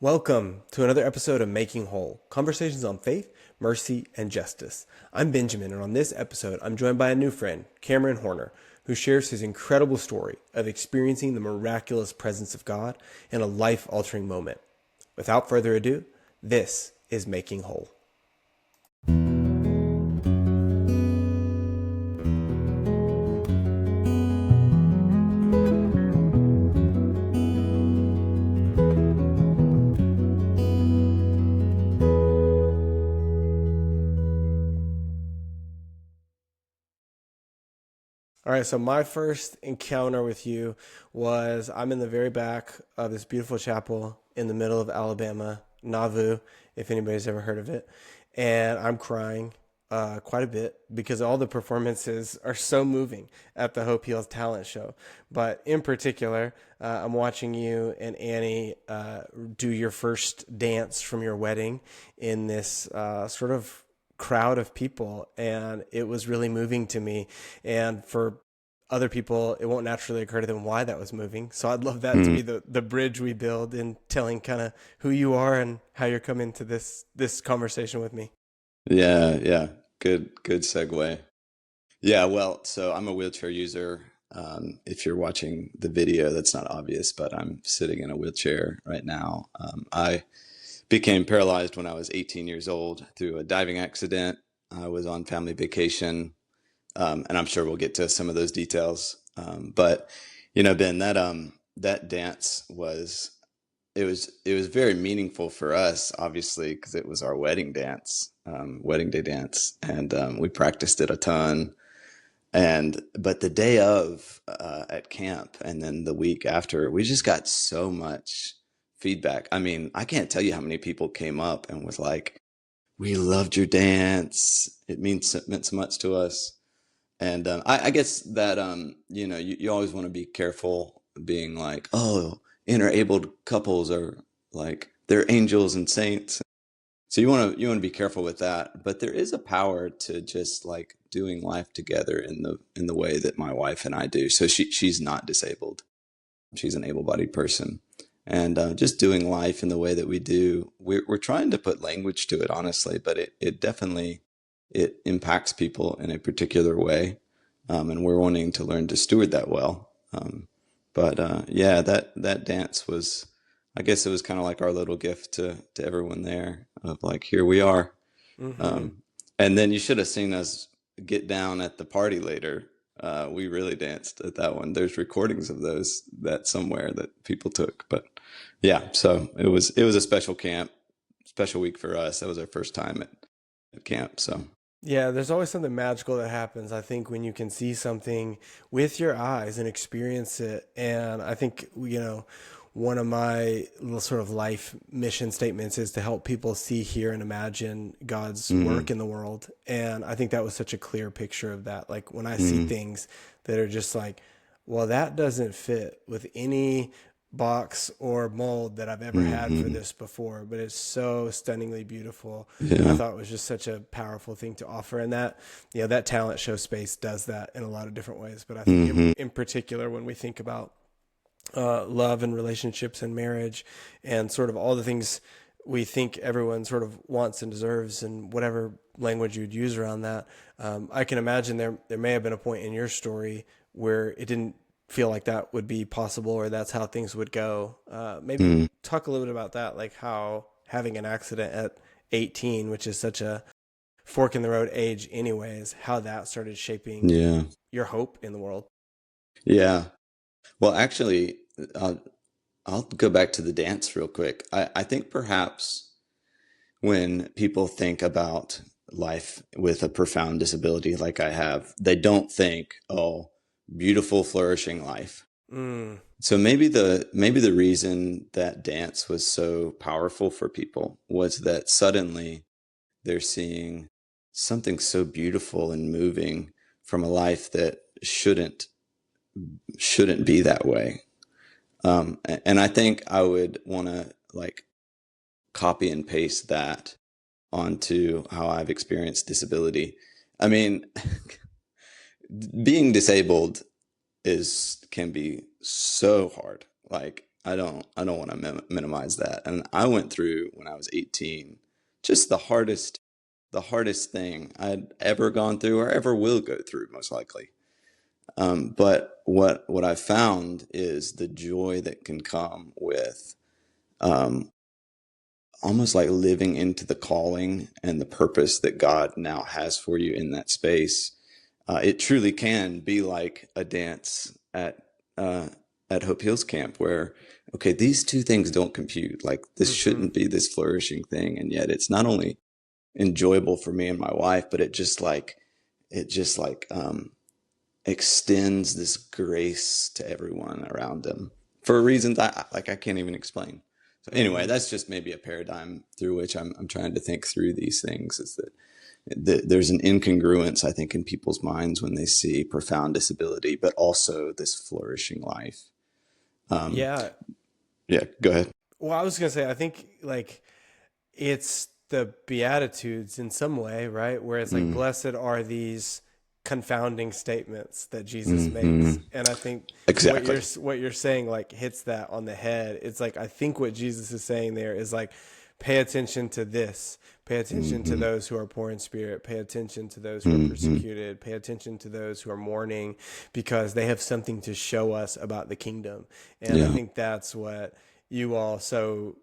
Welcome to another episode of Making Whole, conversations on faith, mercy, and justice. I'm Benjamin, and on this episode, I'm joined by a new friend, Cameron Horner, who shares his incredible story of experiencing the miraculous presence of God in a life-altering moment. Without further ado, this is Making Whole. All right, so my first encounter with you was I'm in the very back of this beautiful chapel in the middle of Alabama, Nauvoo, if anybody's ever heard of it. And I'm crying quite a bit because all the performances are so moving at the Hope Heals talent show. But in particular, I'm watching you and Annie do your first dance from your wedding in this sort of crowd of people, and it was really moving to me. And for other people, it won't naturally occur to them why that was moving. So I'd love that to be the bridge we build in telling kind of who you are and how you're coming to this conversation with me. Yeah. Good segue. Yeah, well, so I'm a wheelchair user. If you're watching the video, that's not obvious, but I'm sitting in a wheelchair right now. I became paralyzed when I was 18 years old through a diving accident. I was on family vacation, and I'm sure we'll get to some of those details. But Ben, that dance was very meaningful for us, obviously, because it was our wedding dance, wedding day dance, and we practiced it a ton. But the day of at camp, and then the week after, we just got so much feedback. I mean, I can't tell you how many people came up and was like, "We loved your dance. It meant so much to us." And I guess that you always want to be careful being like, "Oh, interabled couples are like they're angels and saints." So you want to be careful with that, but there is a power to just like doing life together in the way that my wife and I do. So she's not disabled; she's an able-bodied person, and just doing life in the way that we do. We're trying to put language to it, honestly, but it definitely it impacts people in a particular way, and we're wanting to learn to steward that well. But yeah, that dance was, I guess it was kind of like our little gift to everyone there of like, here we are. Mm-hmm. Um, and then you should have seen us get down at the party later. We really danced at that one. There's recordings of those that somewhere that people took. But yeah, so it was a special camp, special week for us. That was our first time at camp. So Yeah, there's always something magical that happens, I think, when you can see something with your eyes and experience it. And I think, one of my little sort of life mission statements is to help people see, hear, and imagine God's work mm, in the world. And I think that was such a clear picture of that. Like when I see mm, things that are just like, well, that doesn't fit with any box or mold that I've ever had for mm, this before, but it's so stunningly beautiful. I yeah. thought it was just such a powerful thing to offer. And that talent show space does that in a lot of different ways. But I think Hmm. in particular, when we think about love and relationships and marriage and sort of all the things we think everyone sort of wants and deserves and whatever language you'd use around that, I can imagine there may have been a point in your story where it didn't feel like that would be possible or that's how things would go. Maybe talk a little bit about that, like how having an accident at 18, which is such a fork in the road age anyways, how that started shaping Yeah. your hope in the world. Yeah. Well, actually, I'll go back to the dance real quick. I think perhaps when people think about life with a profound disability like I have, they don't think, oh, beautiful, flourishing life. Mm, So maybe the reason that dance was so powerful for people was that suddenly they're seeing something so beautiful and moving from a life that shouldn't be that way. And I think I would want to like copy and paste that onto how I've experienced disability. I mean, being disabled is can be so hard. Like I don't want to minimize that. And I went through when I was 18, just the hardest thing I'd ever gone through or ever will go through, most likely. But what I found is the joy that can come with um, almost like living into the calling and the purpose that God now has for you in that space. It truly can be like a dance uh, at Hope Hills Camp, where okay, these two things don't compute. Like this Mm-hmm. shouldn't be this flourishing thing, and yet it's not only enjoyable for me and my wife, but it just like extends this grace to everyone around them for reasons I can't even explain. So anyway, Mm-hmm. that's just maybe a paradigm through which I'm trying to think through these things. Is that there's an incongruence, I think, in people's minds when they see profound disability, but also this flourishing life. Um, Yeah. yeah, go ahead. Well, I was gonna say, I think like it's the Beatitudes in some way, right? Where it's like, Mm, blessed are these confounding statements that Jesus makes. hmm. And I think Exactly. what you're saying like hits that on the head. It's like I think what Jesus is saying there is like pay attention to this. Pay attention to Hmm. those who are poor in spirit. Pay attention to those who are Hmm. persecuted. Pay attention to those who are mourning because they have something to show us about the kingdom. And I Yeah. think that's what you all so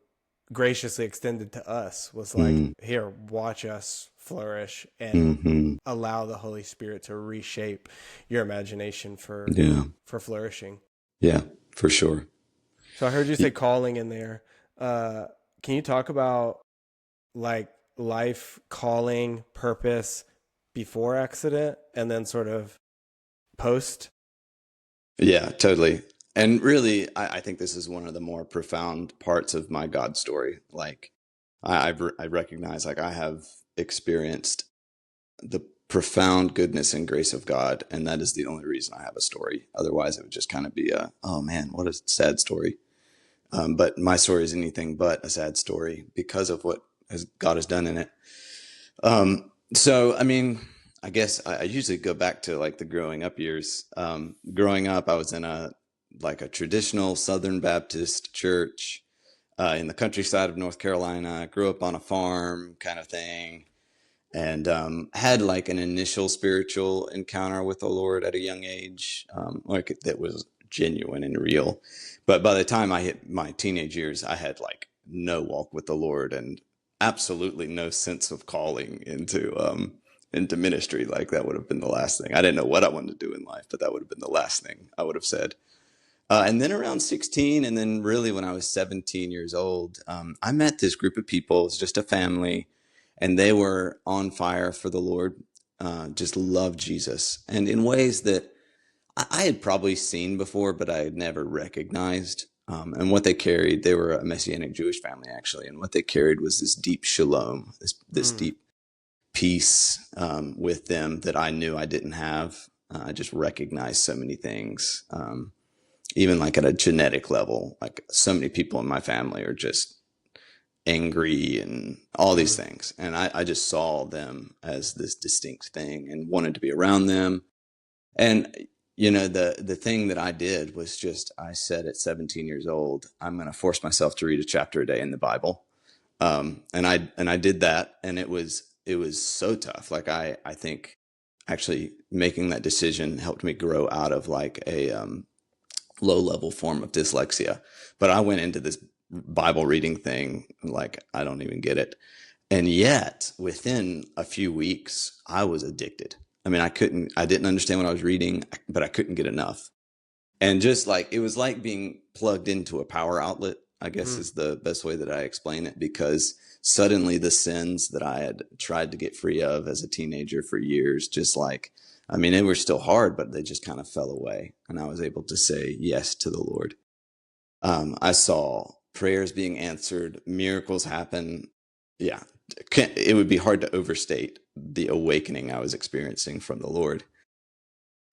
graciously extended to us was like, Mm, here, watch us flourish and hmm. allow the Holy Spirit to reshape your imagination Yeah. for flourishing. Yeah, for sure. So I heard you say Y- calling in there. Uh, can you talk about like life, calling, purpose before accident and then sort of post? Yeah, totally. And really, I think this is one of the more profound parts of my God story. Like, I recognize, like, I have experienced the profound goodness and grace of God, and that is the only reason I have a story. Otherwise, it would just kind of be oh man, what a sad story. But my story is anything but a sad story because of what God has done in it. So, I mean, I guess I usually go back to like the growing up years. Growing up, I was in a traditional Southern Baptist church in the countryside of North Carolina. I grew up on a farm kind of thing, and had like an initial spiritual encounter with the Lord at a young age, like that was genuine and real. But by the time I hit my teenage years, I had like no walk with the Lord and absolutely no sense of calling into ministry. Like that would have been the last thing. I didn't know what I wanted to do in life, but that would have been the last thing I would have said. And then around 16, and then really when I was 17 years old, I met this group of people. It was just a family, and they were on fire for the Lord, just loved Jesus. And in ways that I had probably seen before, but I had never recognized. And what they carried, they were a Messianic Jewish family, actually. And what they carried was this deep shalom, this Mm, deep peace with them that I knew I didn't have. I just recognized so many things. Even like at a genetic level, like so many people in my family are just angry and all these mm, things. And I just saw them as this distinct thing and wanted to be around them. And the thing that I did was just I said at 17 years old, I'm going to force myself to read a chapter a day in the Bible. And I did that, and it was so tough. Like I think actually making that decision helped me grow out of like a low level form of dyslexia. But I went into this Bible reading thing like I don't even get it. And yet, within a few weeks, I was addicted. I mean, I didn't understand what I was reading, but I couldn't get enough. And just like, it was like being plugged into a power outlet, I guess mm. is the best way that I explain it, because suddenly the sins that I had tried to get free of as a teenager for years, just like, I mean, they were still hard, but they just kind of fell away. And I was able to say yes to the Lord. I saw prayers being answered, miracles happen. Yeah, it would be hard to overstate the awakening I was experiencing from the Lord.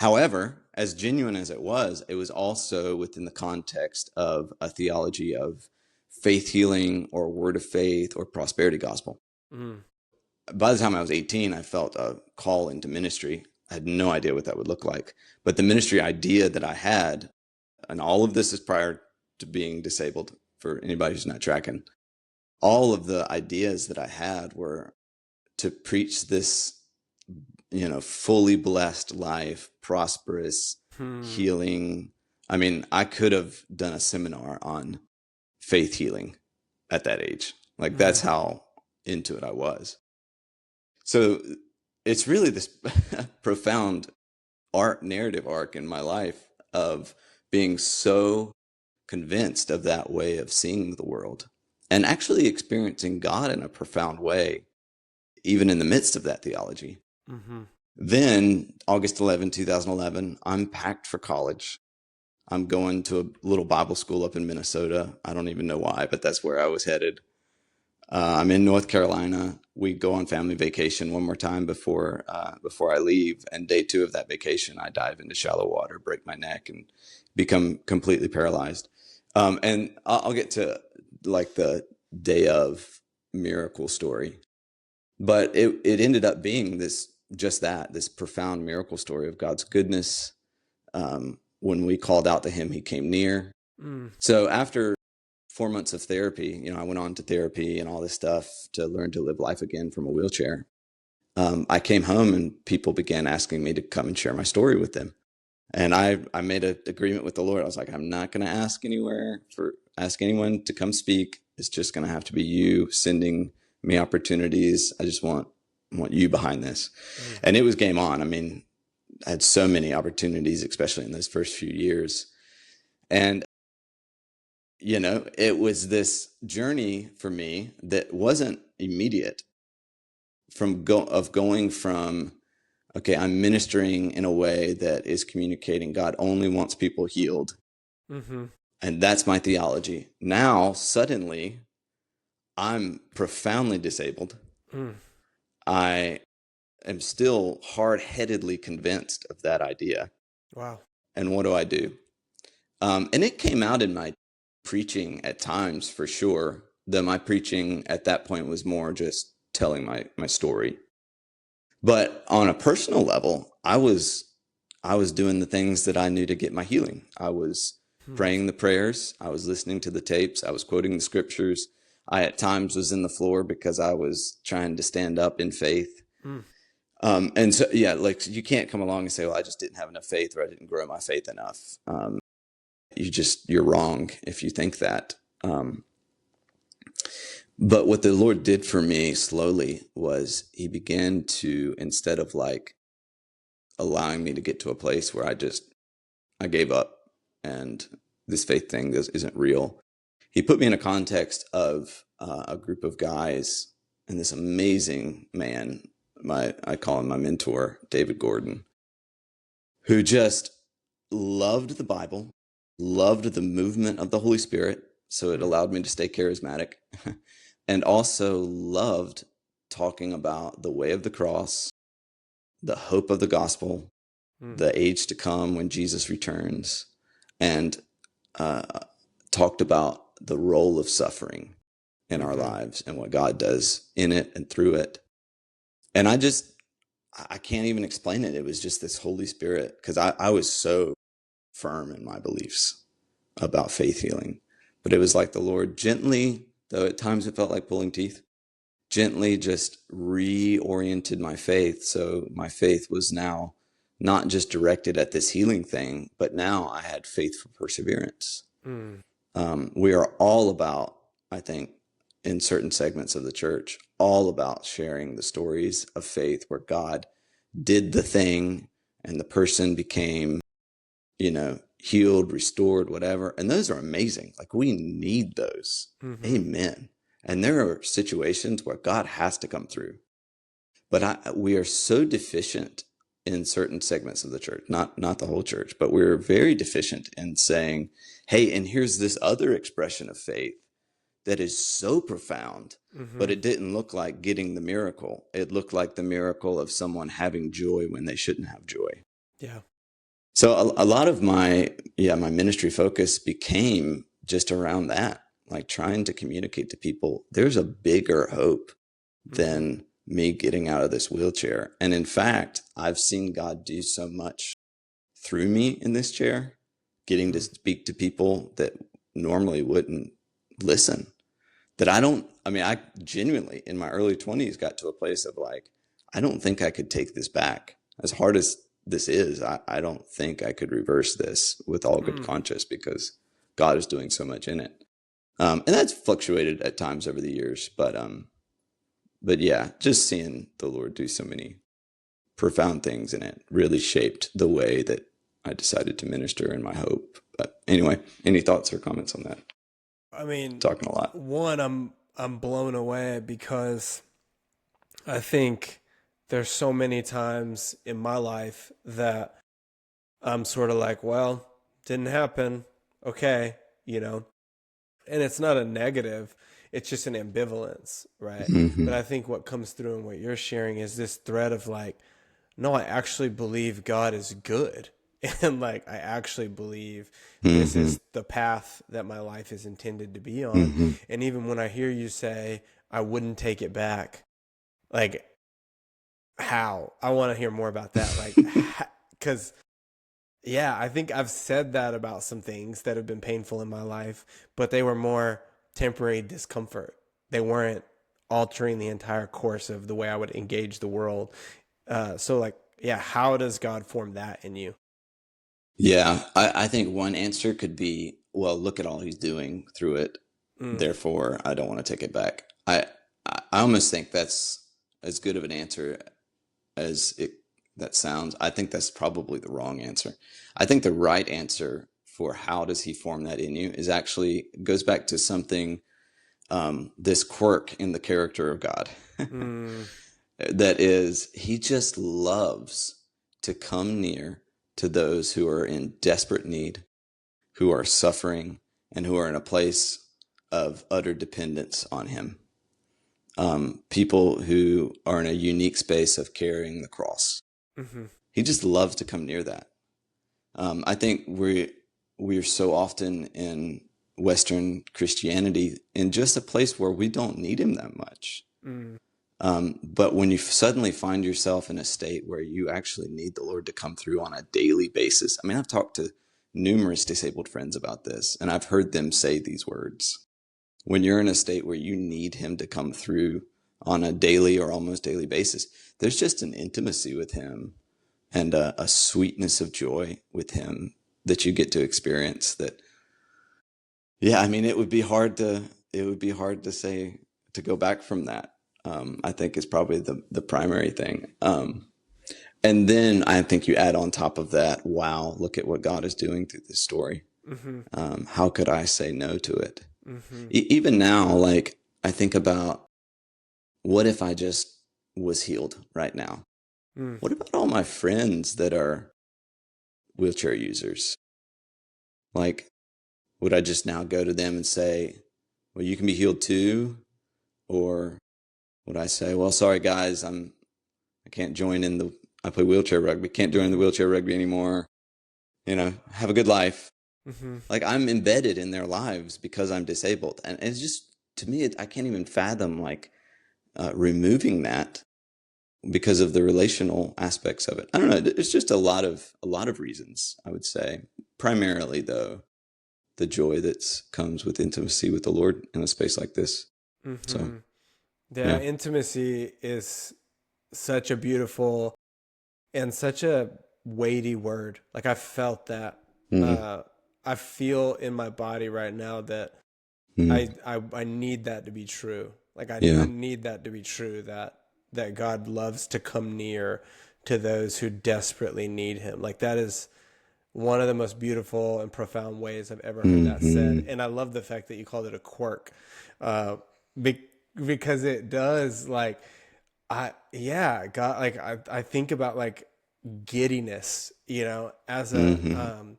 However, as genuine as it was also within the context of a theology of faith healing or word of faith or prosperity gospel. Mm. By the time I was 18, I felt a call into ministry. I had no idea what that would look like. But the ministry idea that I had, and all of this is prior to being disabled, for anybody who's not tracking. All of the ideas that I had were to preach this, fully blessed life, prosperous, healing. I mean, I could have done a seminar on faith healing at that age. Like, that's how into it I was. So it's really this profound narrative arc in my life of being so convinced of that way of seeing the world and actually experiencing God in a profound way, even in the midst of that theology. Then August 2011, I'm packed for college. I'm going to a little Bible school up in Minnesota. I don't even know why, but that's where I was headed. I'm in North Carolina. We go on family vacation one more time before I leave. And day 2 of that vacation, I dive into shallow water, break my neck, and become completely paralyzed. And I'll get to like the day of miracle story, but it ended up being this profound miracle story of God's goodness. When we called out to him, he came near. So after 4 months of therapy, I went on to therapy and all this stuff to learn to live life again from a wheelchair. I came home and people began asking me to come and share my story with them. And I made an agreement with the Lord. I was like, I'm not going to ask anyone to come speak. It's just going to have to be you sending me opportunities. I just want you behind this. And it was game on. I mean, I had so many opportunities, especially in those first few years. And it was this journey for me that wasn't immediate going from, okay, I'm ministering in a way that is communicating God only wants people healed. And that's my theology. Now, suddenly, I'm profoundly disabled. I am still hard-headedly convinced of that idea. Wow. And what do? And it came out in my preaching at times, for sure, though my preaching at that point was more just telling my story. But on a personal level, I was doing the things that I knew to get my healing. I was praying the prayers. I was listening to the tapes. I was quoting the scriptures. I at times was in the floor because I was trying to stand up in faith. And so, like, you can't come along and say, well, I just didn't have enough faith, or I didn't grow my faith enough. You're wrong if you think that. But what the Lord did for me slowly was he began to, instead of like allowing me to get to a place where I gave up and this faith thing isn't real, he put me in a context of a group of guys and this amazing man, I call him my mentor, David Gordon, who just loved the Bible, loved the movement of the Holy Spirit, so it allowed me to stay charismatic, and also loved talking about the way of the cross, the hope of the gospel, the age to come when Jesus returns, and talked about the role of suffering in our lives and what God does in it and through it. And I can't even explain it. It was just this Holy Spirit, because I was so firm in my beliefs about faith healing. But it was like the Lord gently, though at times it felt like pulling teeth, gently just reoriented my faith. So my faith was now not just directed at this healing thing, but now I had faith for perseverance. We are all about, I think, in certain segments of the church, all about sharing the stories of faith where God did the thing and the person became, healed, restored, whatever. And those are amazing. Like, we need those. Amen. And there are situations where God has to come through. But we are so deficient in certain segments of the church, not the whole church, but we're very deficient in saying, hey, and here's this other expression of faith that is so profound, but it didn't look like getting the miracle. It looked like the miracle of someone having joy when they shouldn't have joy. Yeah. So a lot of my ministry focus became just around that, like trying to communicate to people, there's a bigger hope than me getting out of this wheelchair. And in fact, I've seen God do so much through me in this chair, getting to speak to people that normally wouldn't listen. I mean, I genuinely in my early 20s got to a place of like, I don't think I could take this back. As hard as this is, I don't think I could reverse this with all good Mm. conscience because God is doing so much in it. And that's fluctuated at times over the years, but yeah, just seeing the Lord do so many profound things in it really shaped the way that I decided to minister and my hope. But anyway, any thoughts or comments on that? I mean, Talking a lot. one, I'm blown away because I think there's so many times in my life that I'm sort of like, well, didn't happen. Okay, you know. And it's not a negative, it's just an ambivalence, right? But Hmm. I think what comes through and what you're sharing is this thread of like, no, I actually believe God is good. And like, I actually believe this Hmm. is the path that my life is intended to be on. Hmm. And even when I hear you say, I wouldn't take it back, like, how? I want to hear more about that. Like, because, yeah, I think I've said that about some things that have been painful in my life, but they were more temporary discomfort. They weren't altering the entire course of the way I would engage the world. So, like, yeah, how does God form that in you? Yeah, I think one answer could be, well, look at all he's doing through it. Mm, Therefore, I don't want to take it back. I almost think that's as good of an answer as it that sounds. I think that's probably the wrong answer. I think the right answer for how does he form that in you is actually goes back to something, this quirk in the character of God. mm, That is, he just loves to come near to those who are in desperate need, who are suffering, and who are in a place of utter dependence on him. People who are in a unique space of carrying the cross. mm-hmm, He just loves to come near that. I think we're so often in Western Christianity in just a place where we don't need him that much. mm, But when you suddenly find yourself in a state where you actually need the Lord to come through on a daily basis, I mean, I've talked to numerous disabled friends about this, and I've heard them say these words. When you're in a state where you need Him to come through on a daily or almost daily basis, there's just an intimacy with Him and a sweetness of joy with Him that you get to experience that, yeah, I mean, it would be hard to say to go back from that. I think is probably the primary thing. And then I think you add on top of that, wow, look at what God is doing through this story. mm-hmm, How could I say no to it? mm-hmm, Even now, like I think about what if I just was healed right now? mm, What about all my friends that are wheelchair users? Like, would I just now go to them and say, well, you can be healed too? Or would I say, well, sorry guys, I can't join in I play wheelchair rugby, can't join the mm-hmm, wheelchair rugby anymore. Have a good life. mm-hmm. Like I'm embedded in their lives because I'm disabled. And it's just, to me, I can't even fathom like removing that because of the relational aspects of it. I don't know. It's just a lot of reasons, I would say. Primarily though, the joy that comes with intimacy with the Lord in a space like this. So, Mm-hmm. Yeah, yeah. intimacy is such a beautiful and such a weighty word. Like I felt that. Mm-hmm. Uh, I feel in my body right now that Mm-hmm. I need that to be true. Like I Yeah. need that to be true that God loves to come near to those who desperately need him. Like that is one of the most beautiful and profound ways I've ever heard that said. Mm-hmm. And I love the fact that you called it a quirk. Uh, because it does like God, like I think about like giddiness, Mm-hmm.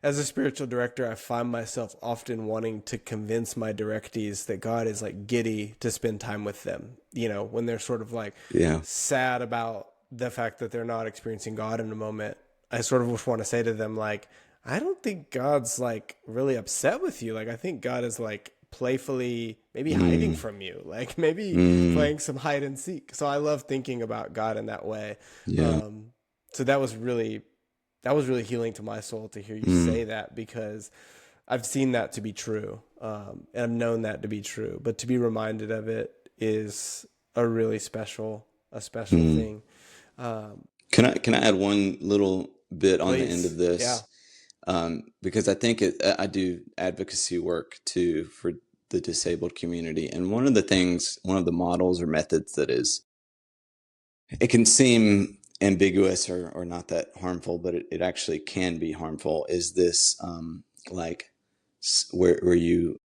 as a spiritual director, I find myself often wanting to convince my directees that God is like giddy to spend time with them, when they're sort of like Yeah. sad about the fact that they're not experiencing God in a moment. I sort of just want to say to them, like, I don't think God's like really upset with you. Like, I think God is like playfully maybe hiding Mm-hmm. from you, like maybe Mm-hmm. playing some hide and seek. So I love thinking about God in that way. Yeah. So that was really healing to my soul to hear you Mm. say that because I've seen that to be true, and I've known that to be true. But to be reminded of it is a really special Mm. thing. Um, Can I add one little bit on the end of Please, yeah. this? Because I think I do advocacy work too for the disabled community, and one of the things, one of the models or methods that is, it can seem ambiguous or not that harmful, but it actually can be harmful, is this like where you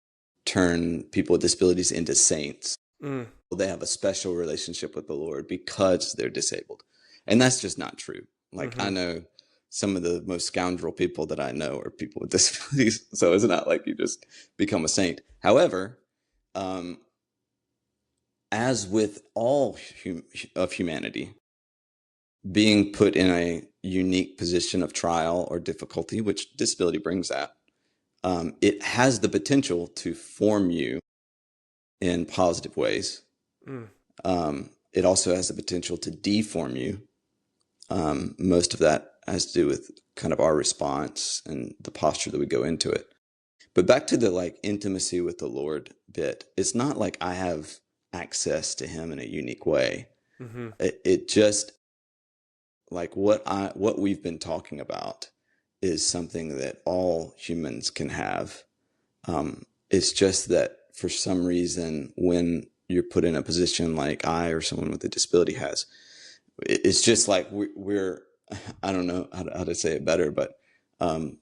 turn people with disabilities into saints. Mm, They have a special relationship with the Lord because they're disabled. And that's just not true. Like, I mm-hmm, know some of the most scoundrel people that I know are people with disabilities. So it's not like you just become a saint. However, um, as with all of humanity, being put in a unique position of trial or difficulty, which disability brings that, it has the potential to form you in positive ways. mm, It also has the potential to deform you. Most of that has to do with kind of our response and the posture that we go into it. But back to the like intimacy with the Lord bit, it's not like I have access to him in a unique way. mm-hmm, It just like what we've been talking about is something that all humans can have. It's just that for some reason, when you're put in a position like I or someone with a disability has, it's just like we're I don't know how to say it better, but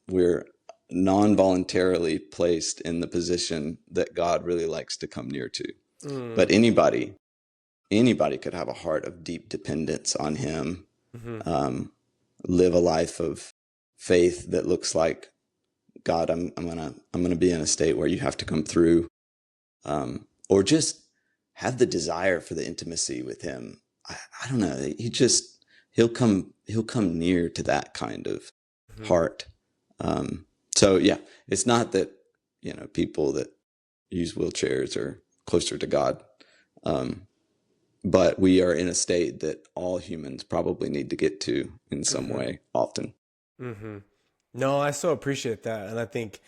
we're non-voluntarily placed in the position that God really likes to come near to. mm, But anybody could have a heart of deep dependence on him, mm-hmm, um, live a life of faith that looks like, God, I'm gonna be in a state where you have to come through, or just have the desire for the intimacy with him. I don't know. He'll come near to that kind of mm-hmm. heart. So yeah, it's not that, people that use wheelchairs are closer to God. Um, but we are in a state that all humans probably need to get to in some Mm-hmm. way often. Mm-hmm. No, I so appreciate that, and I think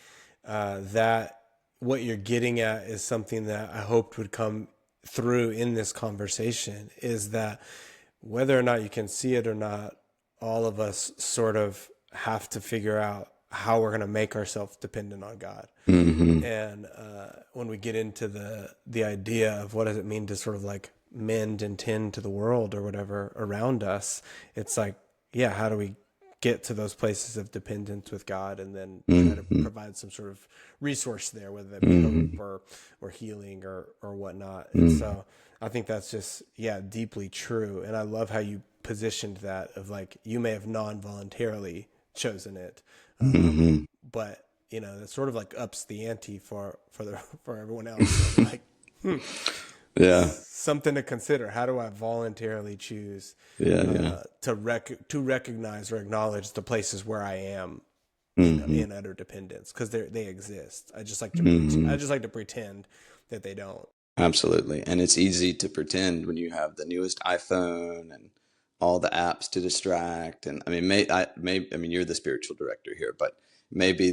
that what you're getting at is something that I hoped would come through in this conversation. Is that whether or not you can see it or not, all of us sort of have to figure out how we're going to make ourselves dependent on God. Hmm. And when we get into the idea of what does it mean to sort of like mend and tend to the world or whatever around us, it's like, yeah, how do we get to those places of dependence with God and then try to Hmm. provide some sort of resource there, whether that be hope Hmm. or healing or whatnot. And Hmm. so I think that's just, yeah, deeply true. And I love how you positioned that of like, you may have non-voluntarily chosen it. Hmm. But that sort of like ups the ante for everyone else of like, Yeah. something to consider. How do I voluntarily choose Yeah. Yeah. to recognize or acknowledge the places where I am Hmm. in utter dependence, because they exist. I Hmm. just like to pretend that they don't. Absolutely. And it's easy to pretend when you have the newest iPhone and all the apps to distract. And I mean, I mean, you're the spiritual director here, but maybe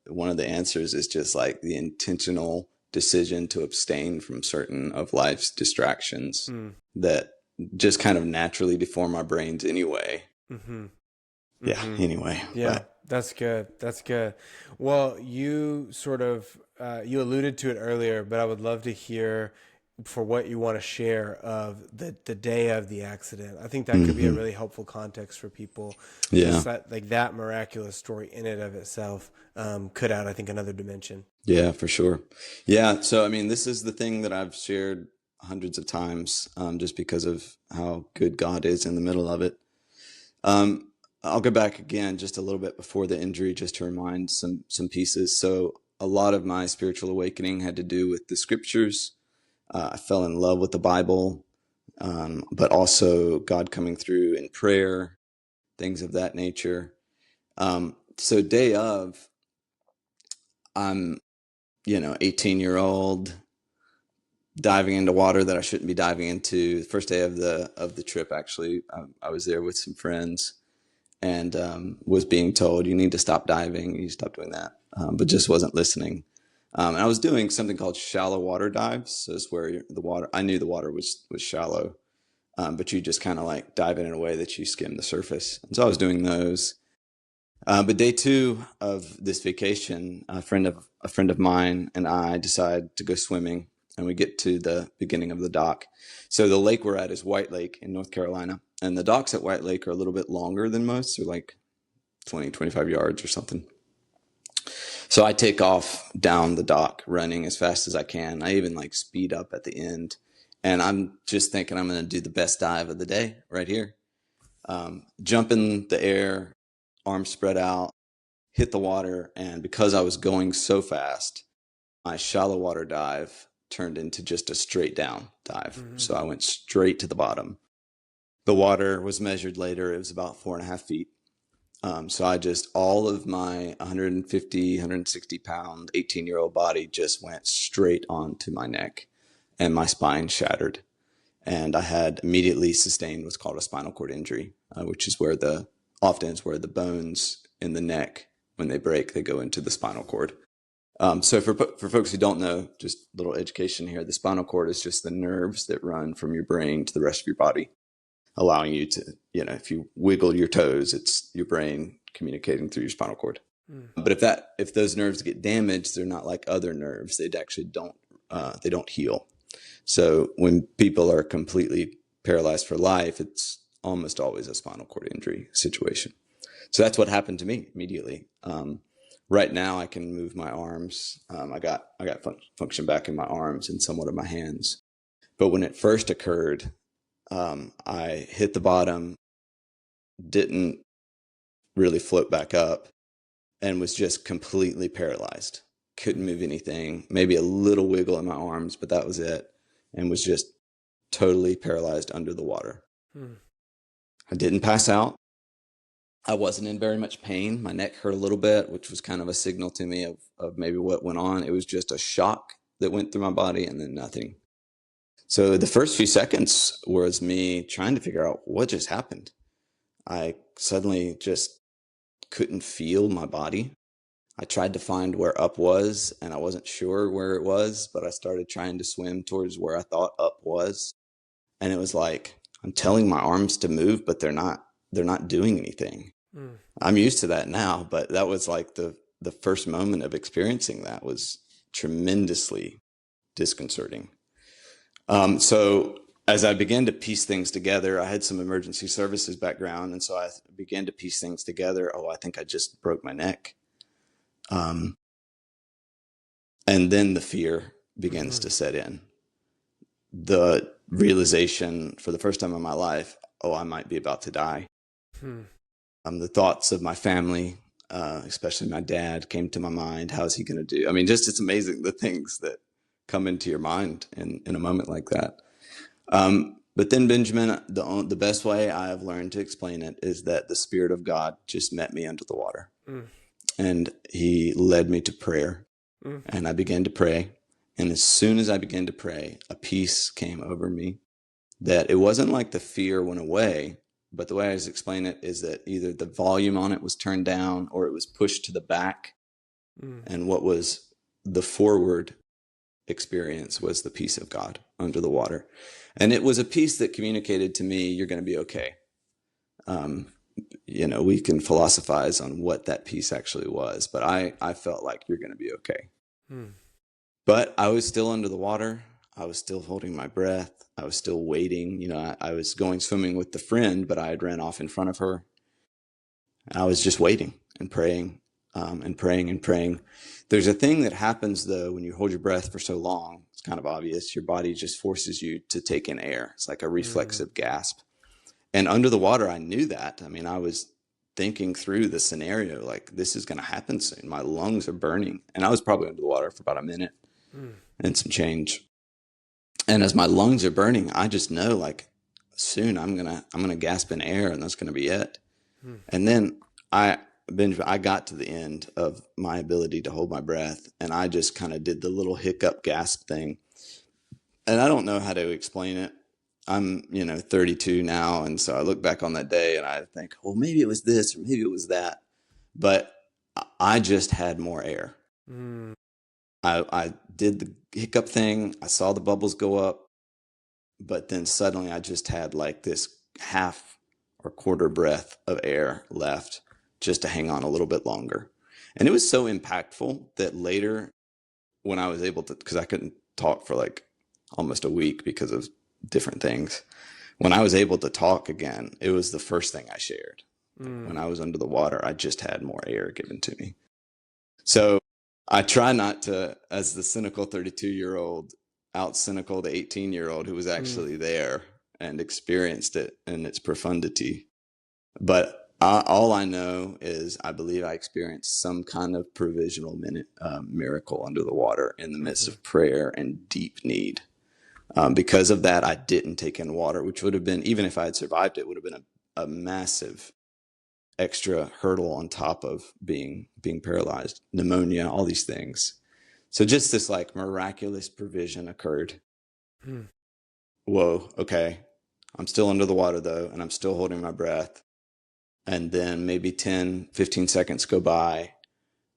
one of the answers is just like the intentional decision to abstain from certain of life's distractions Mm, that just kind of naturally deform our brains anyway. mm-hmm. Yeah. Mm-hmm. Anyway, Yeah, but that's good. That's good. Well, you sort of you alluded to it earlier, but I would love to hear for what you want to share of the day of the accident. I think that could be a hmm, really helpful context for people. yeah. Just that like that miraculous story in and of itself could add, I think, another dimension. Yeah, for sure. Yeah. So, I mean, this is the thing that I've shared hundreds of times, just because of how good God is in the middle of it. Um, I'll go back again just a little bit before the injury, just to remind some pieces. So, a lot of my spiritual awakening had to do with the scriptures. I fell in love with the Bible, but also God coming through in prayer, things of that nature. So, day of, I'm 18-year-old diving into water that I shouldn't be diving into. The first day of the trip, actually, I was there with some friends, and was being told, you need to stop diving, you stop doing that, but just wasn't listening. And I was doing something called shallow water dives. So it's where the water, I knew the water was shallow, but you just kind of like dive in a way that you skim the surface. And so I was doing those. But day 2 of this vacation, a friend of mine and I decide to go swimming, and we get to the beginning of the dock. So the lake we're at is White Lake in North Carolina, and the docks at White Lake are a little bit longer than most. They're like 20, 25 yards or something. So I take off down the dock running as fast as I can. I even like speed up at the end, and I'm just thinking I'm going to do the best dive of the day right here. Jump in the air, arms spread out, hit the water, and because I was going so fast, my shallow water dive turned into just a straight down dive. Mm-hmm. So I went straight to the bottom. The water was measured later. It was about 4.5 feet. So I just, all of my 150, 160 pound, 18-year-old body just went straight onto my neck, and my spine shattered. And I had immediately sustained what's called a spinal cord injury, which is where often it's where the bones in the neck, when they break, they go into the spinal cord. So for folks who don't know, just a little education here, the spinal cord is just the nerves that run from your brain to the rest of your body, allowing you to, if you wiggle your toes, it's your brain communicating through your spinal cord. But if those nerves get damaged, they're not like other nerves. They actually don't heal. So when people are completely paralyzed for life, it's almost always a spinal cord injury situation. So that's what happened to me immediately. Right now I can move my arms. I got function back in my arms and somewhat of my hands. But when it first occurred, I hit the bottom, didn't really float back up, and was just completely paralyzed. Couldn't move anything, maybe a little wiggle in my arms, but that was it, and was just totally paralyzed under the water. I didn't pass out. I wasn't in very much pain. My neck hurt a little bit, which was kind of a signal to me of maybe what went on. It was just a shock that went through my body and then nothing. So the first few seconds was me trying to figure out what just happened. I suddenly just couldn't feel my body. I tried to find where up was, and I wasn't sure where it was, but I started trying to swim towards where I thought up was. And it was like, I'm telling my arms to move, but they're not doing anything. I'm used to that now, but that was like the first moment of experiencing that was tremendously disconcerting. So as I began to piece things together, I had some emergency services background. And so I began to piece things together. Oh, I think I just broke my neck. And then the fear begins to set in. The realization for the first time in my life, oh, I might be about to die. The thoughts of my family, especially my dad, came to my mind. How's he going to do? I mean, just it's amazing the things that come into your mind in a moment like that. But then, Benjamin, the best way I have learned to explain it is that the Spirit of God just met me under the water. And he led me to prayer. And I began to pray. And as soon as I began to pray, a peace came over me that it wasn't like the fear went away, but the way I was explaining it is that either the volume on it was turned down or it was pushed to the back. And what was the forward experience was the peace of God under the water. And it was a peace that communicated to me, you're going to be okay. We can philosophize on what that peace actually was, but I felt like you're going to be okay. But I was still under the water. I was still holding my breath. I was still waiting. I was going swimming with the friend, but I had ran off in front of her. I was just waiting and praying and praying and praying. There's a thing that happens, though, when you hold your breath for so long. It's kind of obvious. Your body just forces you to take in air. It's like a reflexive gasp. And under the water, I knew that. I mean, I was thinking through the scenario, like, this is going to happen soon. My lungs are burning. And I was probably under the water for about a minute and some change. And as my lungs are burning, I just know, like, soon I'm gonna gasp in air, and that's gonna be it. And then I got to the end of my ability to hold my breath, and I just kind of did the little hiccup gasp thing. And I don't know how to explain it. I'm, 32 now. And so I look back on that day and I think, well, maybe it was this or maybe it was that. But I just had more air. Mm. I did the hiccup thing. I saw the bubbles go up. But then suddenly I just had like this half or quarter breath of air left just to hang on a little bit longer. And it was so impactful that later when I was able to, because I couldn't talk for like almost a week because of different things. When I was able to talk again, it was the first thing I shared. Like when I was under the water, I just had more air given to me. So I try not to, as the cynical 32-year-old, out cynical the 18-year-old who was actually there and experienced it in its profundity. But all I know is I believe I experienced some kind of provisional miracle under the water in the midst of prayer and deep need. Because of that, I didn't take in water, which would have been, even if I had survived it, would have been a massive extra hurdle on top of being paralyzed, pneumonia, all these things. So just this like miraculous provision occurred. Whoa, okay. I'm still under the water though, and I'm still holding my breath. And then maybe 10, 15 seconds go by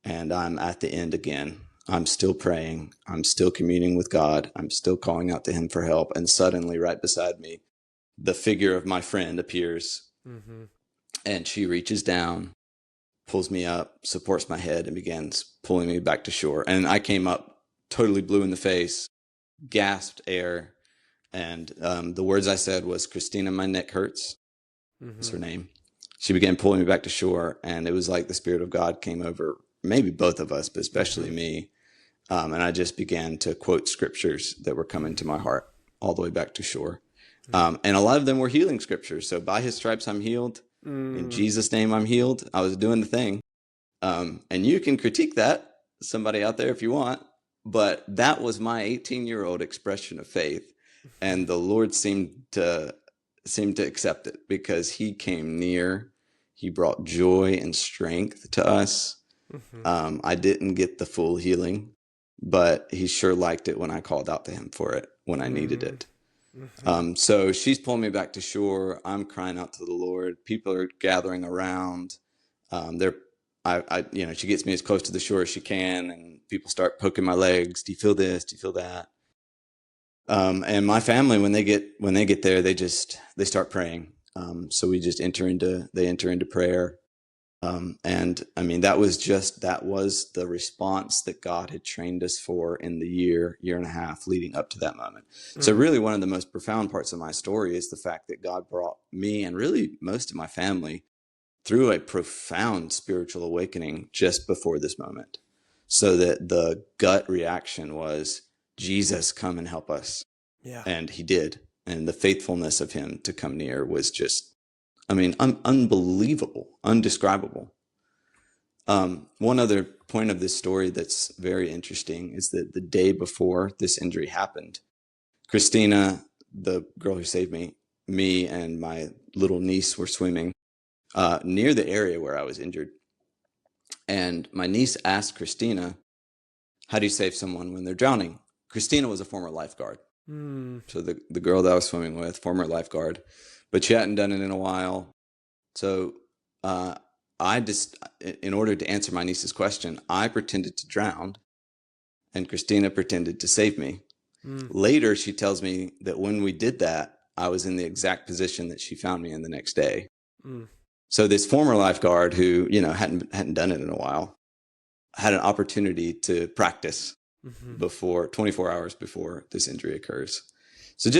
and I'm at the end again. I'm still praying. I'm still communing with God. I'm still calling out to him for help. And suddenly right beside me, the figure of my friend appears and she reaches down, pulls me up, supports my head, and begins pulling me back to shore. And I came up totally blue in the face, gasped air, and the words I said was, "Christina, my neck hurts." That's her name. She began pulling me back to shore, and it was like the Spirit of God came over, maybe both of us, but especially me. And I just began to quote scriptures that were coming to my heart all the way back to shore. And a lot of them were healing scriptures. So by his stripes, I'm healed. In Jesus' name, I'm healed. I was doing the thing. And you can critique that, somebody out there, if you want. But that was my 18-year-old expression of faith. And the Lord seemed to accept it because he came near. He brought joy and strength to us. I didn't get the full healing, but he sure liked it when I called out to him for it when I needed it. So she's pulling me back to shore. I'm crying out to the Lord. People are gathering around. She gets me as close to the shore as she can, and people start poking my legs. Do you feel this? Do you feel that? And my family, when they get there, they start praying. So we just enter into prayer. And I mean, that was the response that God had trained us for in the year and a half leading up to that moment. So really one of the most profound parts of my story is the fact that God brought me and really most of my family through a profound spiritual awakening just before this moment. So that the gut reaction was, Jesus, come and help us. Yeah. And he did. And the faithfulness of him to come near was just, unbelievable, undescribable. One other point of this story that's very interesting is that the day before this injury happened, Christina, the girl who saved me and my little niece were swimming near the area where I was injured. And my niece asked Christina, how do you save someone when they're drowning? Christina was a former lifeguard. So the girl that I was swimming with, former lifeguard, but she hadn't done it in a while. So in order to answer my niece's question, I pretended to drown and Christina pretended to save me. Later, she tells me that when we did that, I was in the exact position that she found me in the next day. So this former lifeguard who, hadn't done it in a while had an opportunity to practice before 24 hours before this injury occurs. So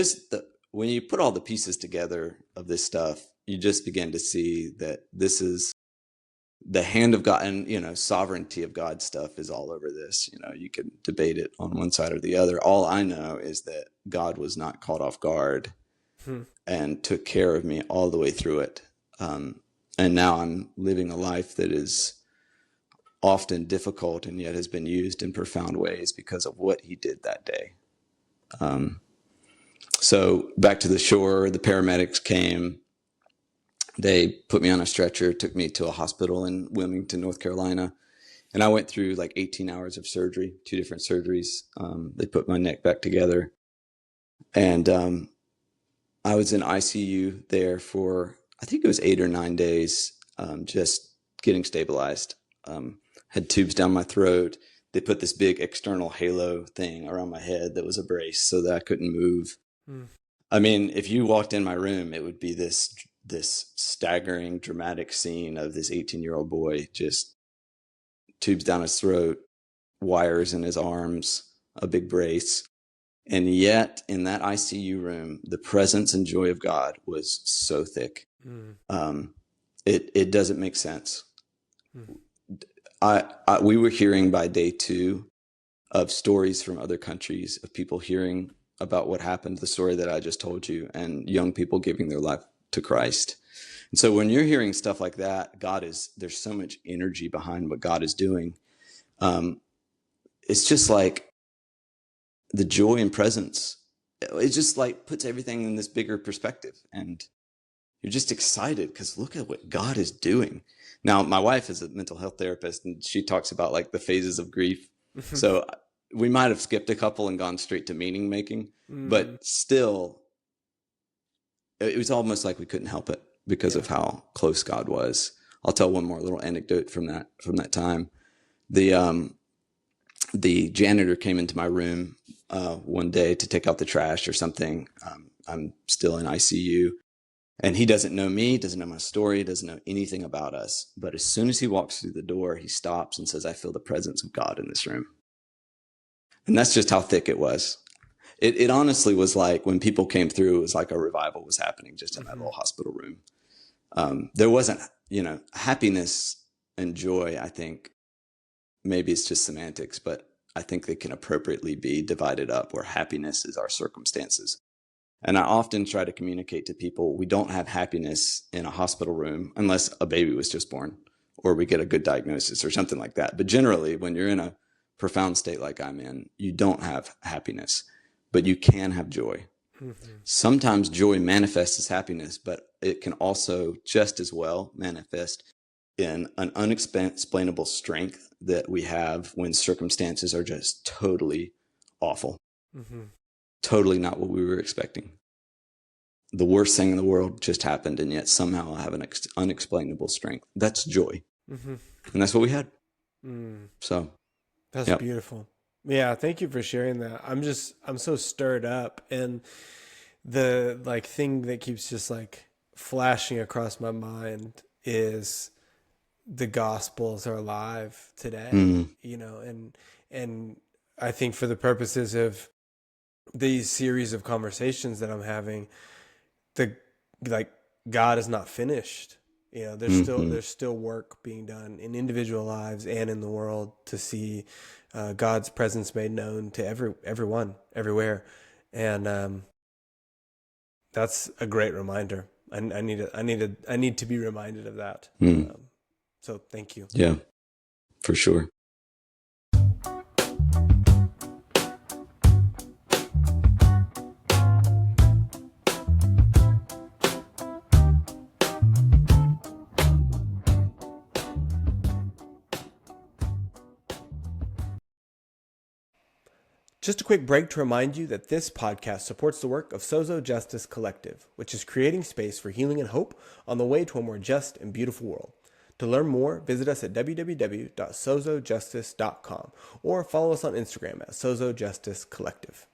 when you put all the pieces together of this stuff, you just begin to see that this is the hand of God, and, sovereignty of God stuff is all over this. You can debate it on one side or the other. All I know is that God was not caught off guard and took care of me all the way through it. And now I'm living a life that is often difficult and yet has been used in profound ways because of what he did that day. So back to the shore, the paramedics came. They put me on a stretcher, took me to a hospital in Wilmington, North Carolina. And I went through like 18 hours of surgery, 2 different surgeries. They put my neck back together. And I was in ICU there for, I think it was 8 or 9 days, just getting stabilized. Had tubes down my throat. They put this big external halo thing around my head that was a brace so that I couldn't move. Mm. I mean, if you walked in my room, it would be this staggering, dramatic scene of this 18-year-old boy just tubes down his throat, wires in his arms, a big brace. And yet, in that ICU room, the presence and joy of God was so thick. Mm. It doesn't make sense. Mm. We were hearing by day 2 of stories from other countries of people hearing about what happened, the story that I just told you, and young people giving their life to Christ. And so when you're hearing stuff like that, there's so much energy behind what God is doing. It's just like the joy and presence. It just like puts everything in this bigger perspective, and you're just excited because look at what God is doing. Now, my wife is a mental health therapist, and she talks about like the phases of grief. So we might have skipped a couple and gone straight to meaning making, but still, it was almost like we couldn't help it because of how close God was. I'll tell one more little anecdote from that time. The janitor came into my room one day to take out the trash or something. I'm still in ICU. And he doesn't know me, doesn't know my story, doesn't know anything about us. But as soon as he walks through the door, he stops and says, I feel the presence of God in this room. And that's just how thick it was. It honestly was like when people came through, it was like a revival was happening just in that little hospital room. There wasn't, happiness and joy, I think, maybe it's just semantics, but I think they can appropriately be divided up where happiness is our circumstances. And I often try to communicate to people, we don't have happiness in a hospital room unless a baby was just born or we get a good diagnosis or something like that. But generally, when you're in a profound state like I'm in, you don't have happiness, but you can have joy. Sometimes joy manifests as happiness, but it can also just as well manifest in an unexplainable strength that we have when circumstances are just totally awful. Totally not what we were expecting. The worst thing in the world just happened, and yet somehow I have an unexplainable strength. That's joy. And that's what we had. So That's beautiful. Yeah, thank you for sharing that. I'm so stirred up, and the thing that keeps just flashing across my mind is the gospels are alive today, and I think for the purposes of these series of conversations that I'm having, God is not finished. There's still work being done in individual lives and in the world to see God's presence made known to everyone, everywhere, and that's a great reminder. I need to be reminded of that. So thank you. Yeah, for sure. Just a quick break to remind you that this podcast supports the work of Sozo Justice Collective, which is creating space for healing and hope on the way to a more just and beautiful world. To learn more, visit us at www.sozojustice.com or follow us on Instagram at Sozo Justice Collective.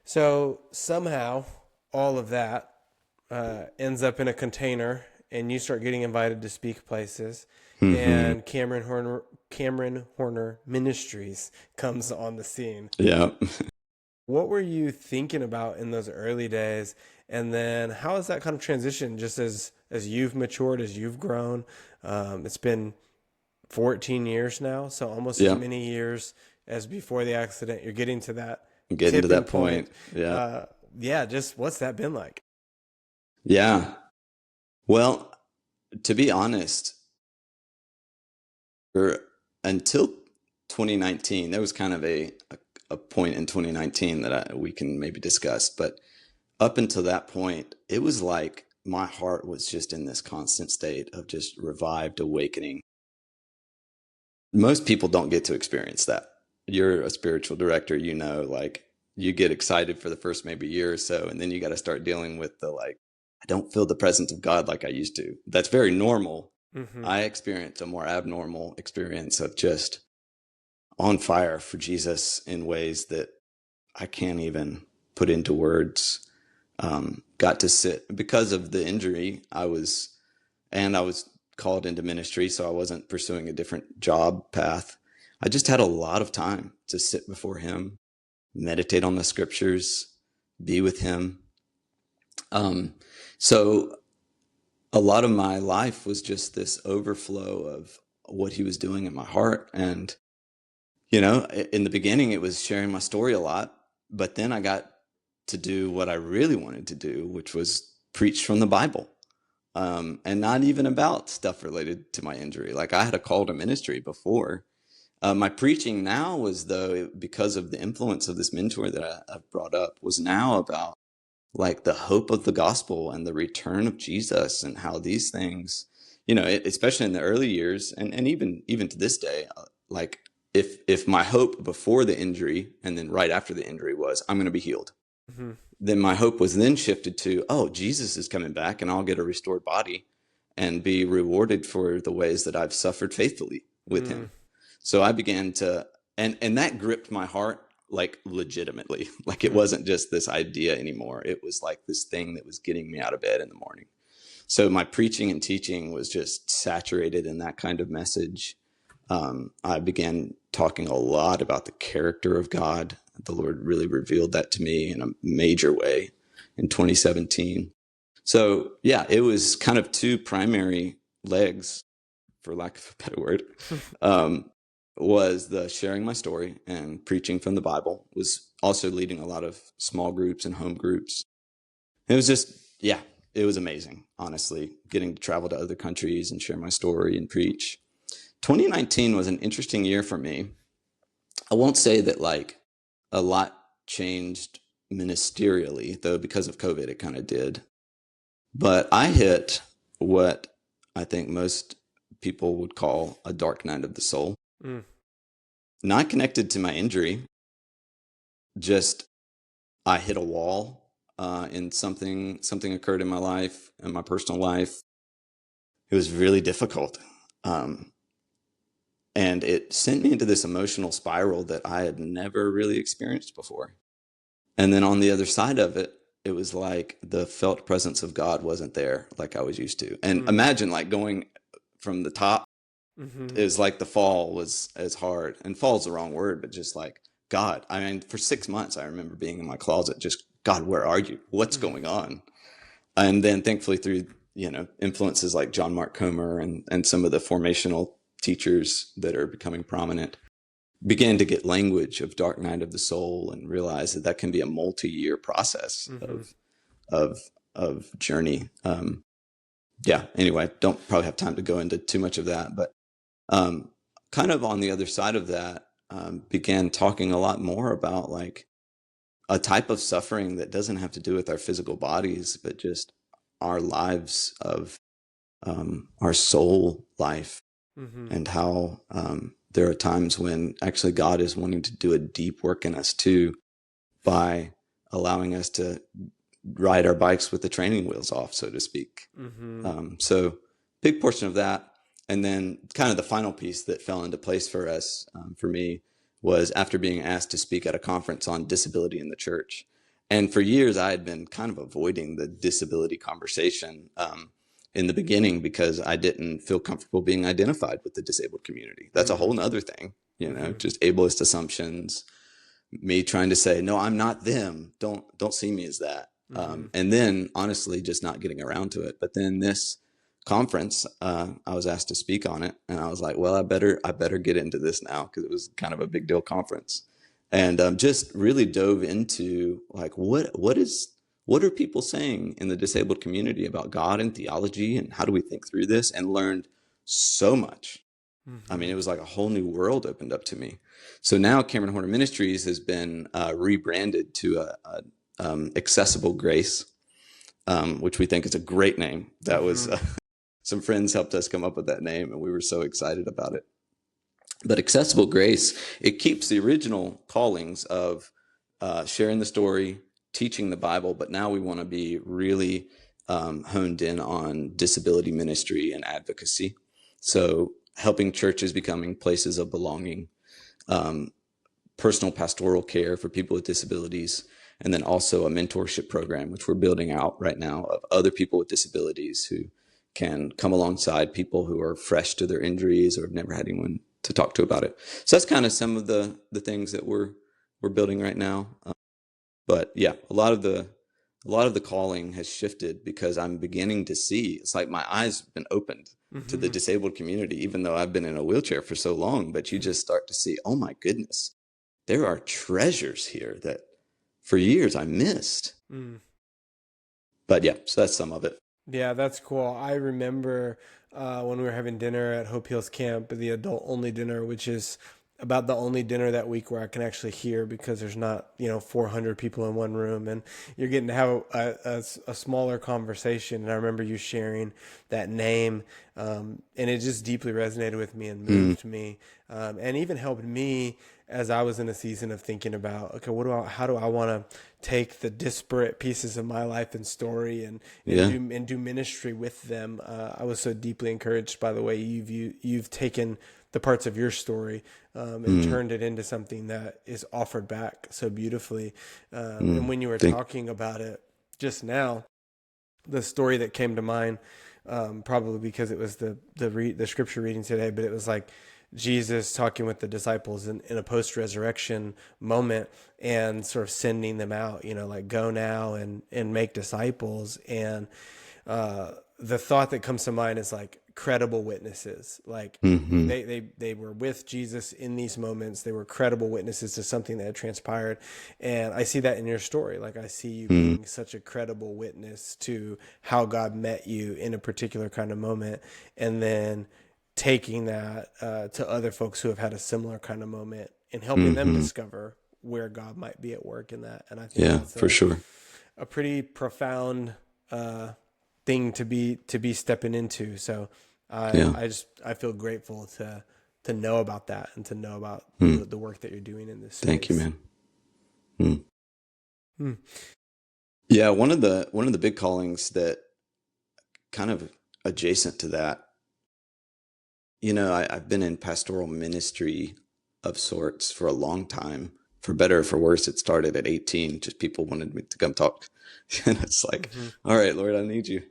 So somehow all of that ends up in a container, and you start getting invited to speak places. And Cameron Horner Ministries comes on the scene. Yeah. What were you thinking about in those early days? And then how has that kind of transitioned just as you've matured, as you've grown? It's been 14 years now, so almost as many years as before the accident. You're getting to that Getting to that point. Yeah. Just what's that been like? Yeah. Well, to be honest, until 2019, there was kind of a a point in 2019 that we can maybe discuss. But up until that point, it was like my heart was just in this constant state of just revived awakening. Most people don't get to experience that. You're a spiritual director, like you get excited for the first maybe year or so, and then you got to start dealing with the like, I don't feel the presence of God like I used to. That's very normal. Mm-hmm. I experienced a more abnormal experience of just on fire for Jesus in ways that I can't even put into words. Got to sit because of the injury. I was called into ministry, so I wasn't pursuing a different job path. I just had a lot of time to sit before him, meditate on the scriptures, be with him. So a lot of my life was just this overflow of what he was doing in my heart. And, in the beginning, it was sharing my story a lot, but then I got to do what I really wanted to do, which was preach from the Bible. And not even about stuff related to my injury. Like I had a call to ministry before. My preaching now was, though, because of the influence of this mentor that I've brought up, was now about like the hope of the gospel and the return of Jesus and how these things, especially in the early years and even to this day, like if my hope before the injury and then right after the injury was I'm going to be healed, Mm-hmm. then my hope was then shifted to, oh, Jesus is coming back and I'll get a restored body and be rewarded for the ways that I've suffered faithfully with him. So I began to, and that gripped my heart like legitimately. Like it wasn't just this idea anymore. It was like this thing that was getting me out of bed in the morning. So my preaching and teaching was just saturated in that kind of message. I began talking a lot about the character of God. The Lord really revealed that to me in a major way in 2017. So yeah, it was kind of two primary legs, for lack of a better word, was the sharing my story and preaching from the Bible, was also leading a lot of small groups and home groups. It was just, yeah, it was amazing, honestly, getting to travel to other countries and share my story and preach. 2019 was an interesting year for me. I won't say that like a lot changed ministerially, though because of COVID it kind of did. But I hit what I think most people would call a dark night of the soul. Not connected to my injury, just I hit a wall and something occurred in my life, in my personal life. It was really difficult. And it sent me into this emotional spiral that I had never really experienced before. And then on the other side of it, it was like the felt presence of God wasn't there like I was used to. And imagine like going from the top, it was like the fall was as hard. And fall's the wrong word, but just like God. I mean, for 6 months, I remember being in my closet, just, God, where are you? What's going on? And then thankfully through, influences like John Mark Comer and some of the formational teachers that are becoming prominent, began to get language of dark night of the soul and realize that can be a multi-year process of journey. Anyway, don't probably have time to go into too much of that, but kind of on the other side of that, began talking a lot more about like a type of suffering that doesn't have to do with our physical bodies, but just our lives of our soul life, and how there are times when actually God is wanting to do a deep work in us too, by allowing us to ride our bikes with the training wheels off, so to speak. So big portion of that. And then kind of the final piece that fell into place for us, for me, was after being asked to speak at a conference on disability in the church. And for years, I had been kind of avoiding the disability conversation in the beginning because I didn't feel comfortable being identified with the disabled community. That's a whole nother thing, just ableist assumptions, me trying to say, no, I'm not them. Don't see me as that. And then honestly, just not getting around to it. But then this conference, I was asked to speak on it, and I was like, well, I better get into this now, because it was kind of a big deal conference, and just really dove into like what are people saying in the disabled community about God and theology, and how do we think through this, and learned so much I mean, Mm-hmm. it was like a whole new world opened up to me. So now Cameron Horner Ministries has been rebranded to Accessible Grace, which we think is a great name. That was Mm-hmm. some friends helped us come up with that name, and we were so excited about it. But Accessible Grace, it keeps the original callings of sharing the story, teaching the Bible, but now we want to be really honed in on disability ministry and advocacy. So helping churches becoming places of belonging, um, personal pastoral care for people with disabilities, and then also a mentorship program, which we're building out right now, of other people with disabilities who can come alongside people who are fresh to their injuries or have never had anyone to talk to about it. So that's kind of some of the things that we're building right now. But yeah, a lot of the calling has shifted because I'm beginning to see, it's like my eyes have been opened to the Mm-hmm. disabled community, even though I've been in a wheelchair for so long. But you just start to see, oh my goodness, there are treasures here that for years I missed. Mm. But yeah, so that's some of it. Yeah, that's cool. I remember when we were having dinner at Hope Hills Camp, the adult only dinner, which is about the only dinner that week where I can actually hear because there's not, 400 people in one room and you're getting to have a smaller conversation. And I remember you sharing that name, and it just deeply resonated with me and Mm, moved me, and even helped me as I was in a season of thinking about, okay, how do I want to take the disparate pieces of my life and story and yeah. do ministry with them. I was so deeply encouraged by the way you've taken the parts of your story, and Mm, turned it into something that is offered back so beautifully. And mm. when you were Thank. talking about it just now, the story that came to mind, probably because it was the scripture reading today, but it was like Jesus talking with the disciples in a post resurrection moment and sort of sending them out, like go now and make disciples. And the thought that comes to mind is like credible witnesses. Like Hmm. they were with Jesus in these moments. They were credible witnesses to something that had transpired. And I see that in your story. Like I see you Mm, being such a credible witness to how God met you in a particular kind of moment. And then taking that to other folks who have had a similar kind of moment and helping them hmm. discover where God might be at work in that. And I think Yeah, that's for sure. a pretty profound uh, thing to be stepping into. So Yeah. I feel grateful to know about that and to know about Mm. the work that you're doing in this Thank you, space. man. Mm. Hmm. Yeah, one of the big callings that kind of adjacent to that, I've been in pastoral ministry of sorts for a long time. For better or for worse, it started at 18. Just people wanted me to come talk. And it's like, Mm-hmm. all right, Lord, I need you.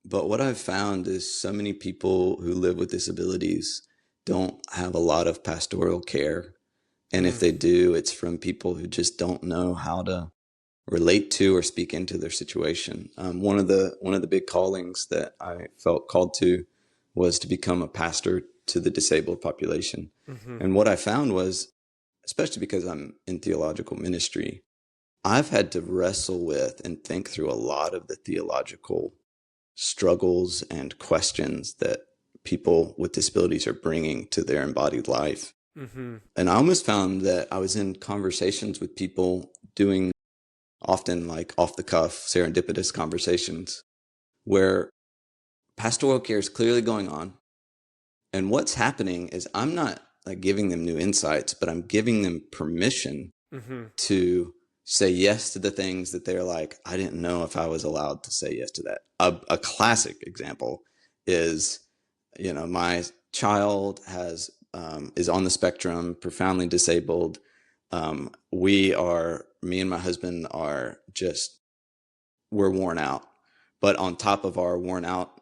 But what I've found is so many people who live with disabilities don't have a lot of pastoral care. And if Mm. they do, it's from people who just don't know how to relate to or speak into their situation. One of the big callings that I felt called to was to become a pastor to the disabled population. Mm-hmm. And what I found was, especially because I'm in theological ministry, I've had to wrestle with and think through a lot of the theological struggles and questions that people with disabilities are bringing to their embodied life. Mm-hmm. And I almost found that I was in conversations with people doing often like off the cuff, serendipitous conversations where pastoral care is clearly going on. And what's happening is I'm not like giving them new insights, but I'm giving them permission Mm-hmm. to say yes to the things that they're like, I didn't know if I was allowed to say yes to that. A classic example is, my child is on the spectrum, profoundly disabled. Me and my husband are just, we're worn out. But on top of our worn out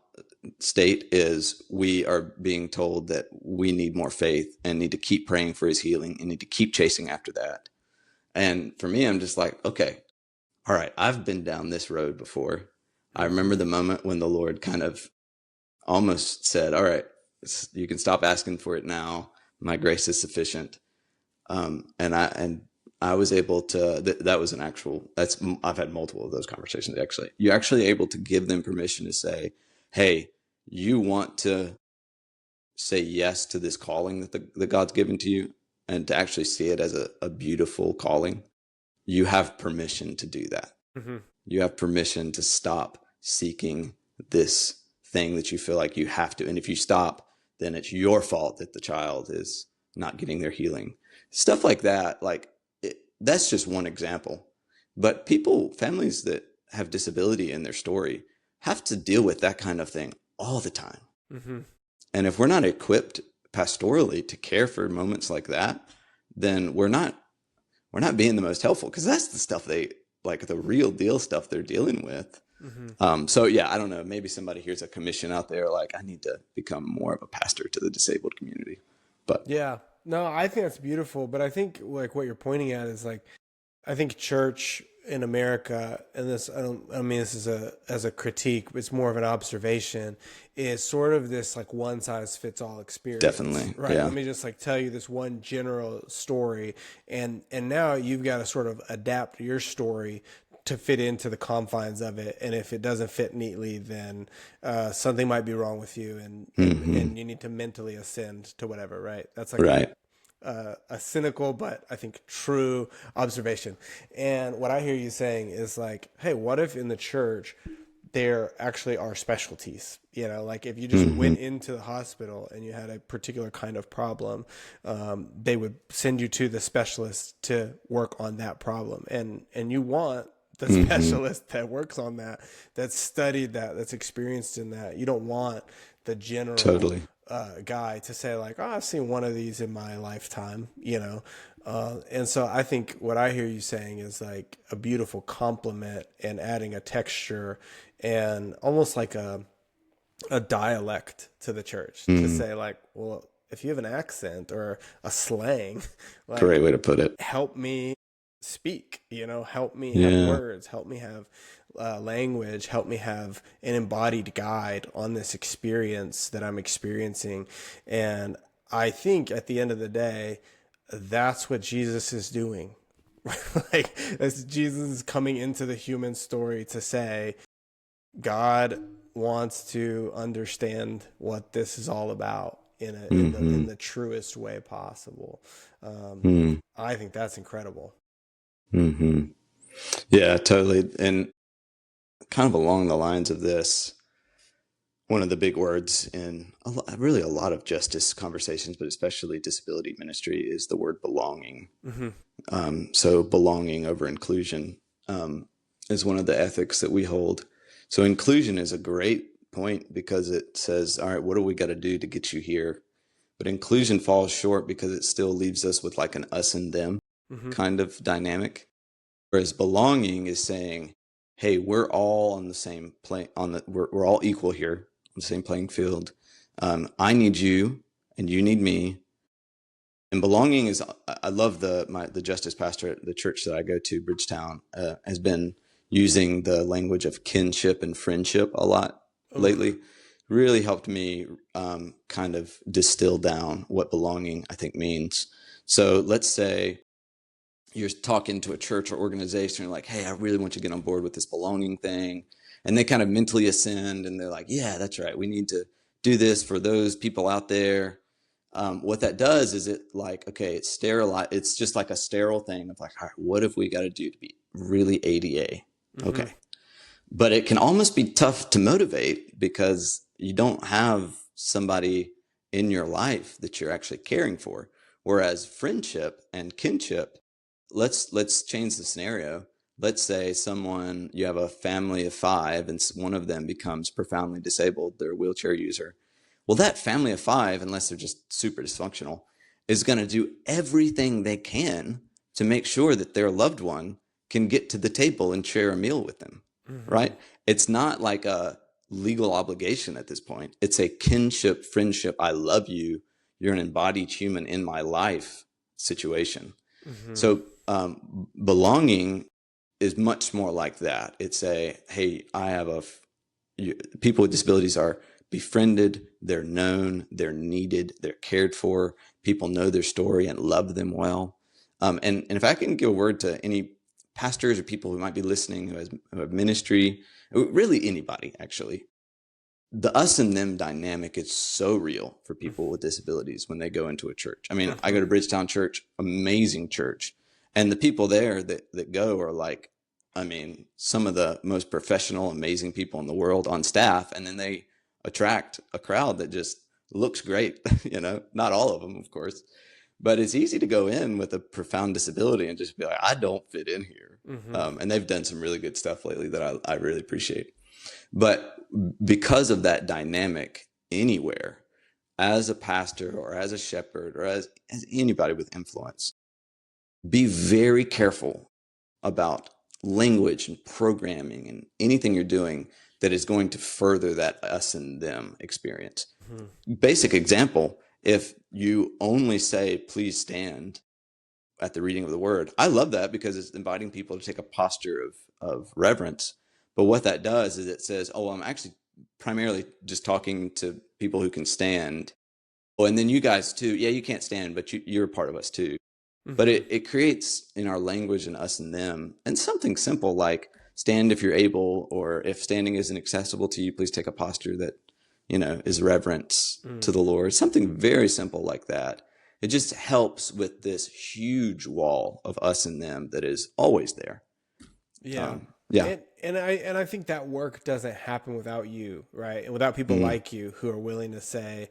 state is we are being told that we need more faith and need to keep praying for his healing and need to keep chasing after that. And for me, I'm just like, okay, all right, I've been down this road before. I remember Mm-hmm. the moment when the Lord kind of almost said, all right, you can stop asking for it now. My grace is sufficient. And I was able to, that was an actual, I've had multiple of those conversations actually. You're actually able to give them permission to say, hey, you want to say yes to this calling that God's given to you, and to actually see it as a beautiful calling, you have permission to do that. Mm-hmm. You have permission to stop seeking this thing that you feel like you have to. And if you stop, then it's your fault that the child is not getting their healing. Stuff like that, that's just one example. But families that have disability in their story have to deal with that kind of thing all the time. Mm-hmm. And if we're not equipped pastorally to care for moments like that, then we're not being the most helpful, because that's the stuff the real deal stuff they're dealing with. Mm-hmm. So yeah, I don't know, maybe somebody hears a commission out there, like, I need to become more of a pastor to the disabled community. But Yeah, no, I think that's beautiful. But I think like what you're pointing at is like, I think church in America, and this, I mean this is as a critique, it's more of an observation, is sort of this like one size fits all experience. definitely, Right. yeah. Let me just like tell you this one general story, and now you've got to sort of adapt your story to fit into the confines of it. And if it doesn't fit neatly, then something might be wrong with you, and you need to mentally ascend to whatever. Right. That's like Right. a cynical but I think true observation. And what I hear you saying is like, hey, what if in the church there actually are specialties? You know, like if you just went into the hospital and you had a particular kind of problem, they would send you to the specialist to work on that problem. And you want the specialist that works on that, that's studied that, that's experienced in that. You don't want the general Totally. guy to say like, oh, I've seen one of these in my lifetime, you know? And so I think what I hear you saying is like a beautiful compliment and adding a texture and almost like a dialect to the church to say like, well, if you have an accent or a slang, like Great way to put it. help me speak, you know, help me have Yeah. words, help me have language, help me have an embodied guide on this experience that I'm experiencing. And I think at the end of the day, that's what Jesus is doing. Like, as Jesus is coming into the human story to say, God wants to understand what this is all about in the truest way possible. I think that's incredible. Yeah, totally. And kind of along the lines of this, one of the big words in really a lot of justice conversations, but especially disability ministry, is the word belonging. So belonging over inclusion is one of the ethics that we hold. So inclusion is a great point because it says, all right, what do we got to do to get you here? But inclusion falls short because it still leaves us with like an us and them kind of dynamic. Whereas belonging is saying, hey, we're all on the same plane, we're all equal here on the same playing field. I need you and you need me. And belonging is, I love the justice pastor at the church that I go to, Bridgetown, has been using the language of kinship and friendship a lot lately. Really helped me kind of distill down what belonging, I think, means. So let's say you're talking to a church or organization, you're like, hey, I really want you to get on board with this belonging thing. And they kind of mentally ascend and they're like, yeah, that's right. We need to do this for those people out there. What that does is it like, okay, it's sterile. It's just like a sterile thing of like, all right, what have we got to do to be really ADA? Okay. But it can almost be tough to motivate because you don't have somebody in your life that you're actually caring for. Whereas friendship and kinship, let's change the scenario. Let's say you have a family of 5 and one of them becomes profoundly disabled. They're a wheelchair user. Well, that family of 5, unless they're just super dysfunctional, is going to do everything they can to make sure that their loved one can get to the table and share a meal with them, right? It's not like a legal obligation at this point. It's a kinship, friendship, I love you, you're an embodied human in my life situation. So belonging is much more like that. It's hey, people with disabilities are befriended, they're known, they're needed, they're cared for. People know their story and love them well. And if I can give a word to any pastors or people who might be listening who have ministry, really anybody actually, the us and them dynamic is so real for people with disabilities when they go into a church. I mean, I go to Bridgetown Church, amazing church. And the people there that go are like, I mean, some of the most professional, amazing people in the world on staff. And then they attract a crowd that just looks great, not all of them, of course. But it's easy to go in with a profound disability and just be like, I don't fit in here. And they've done some really good stuff lately that I really appreciate. But because of that dynamic anywhere, as a pastor or as a shepherd or as anybody with influence, be very careful about language and programming and anything you're doing that is going to further that us and them experience. Basic example, if you only say, please stand at the reading of the word, I love that because it's inviting people to take a posture of reverence. But what that does is it says, oh, I'm actually primarily just talking to people who can stand. Oh, and then you guys too. Yeah, you can't stand, but you're a part of us too. But it creates in our language and us and them, and something simple like stand if you're able, or if standing isn't accessible to you, please take a posture that, is reverence to the Lord. Something very simple like that. It just helps with this huge wall of us and them that is always there. Yeah. Yeah. And I think that work doesn't happen without you, right? And without people like you who are willing to say,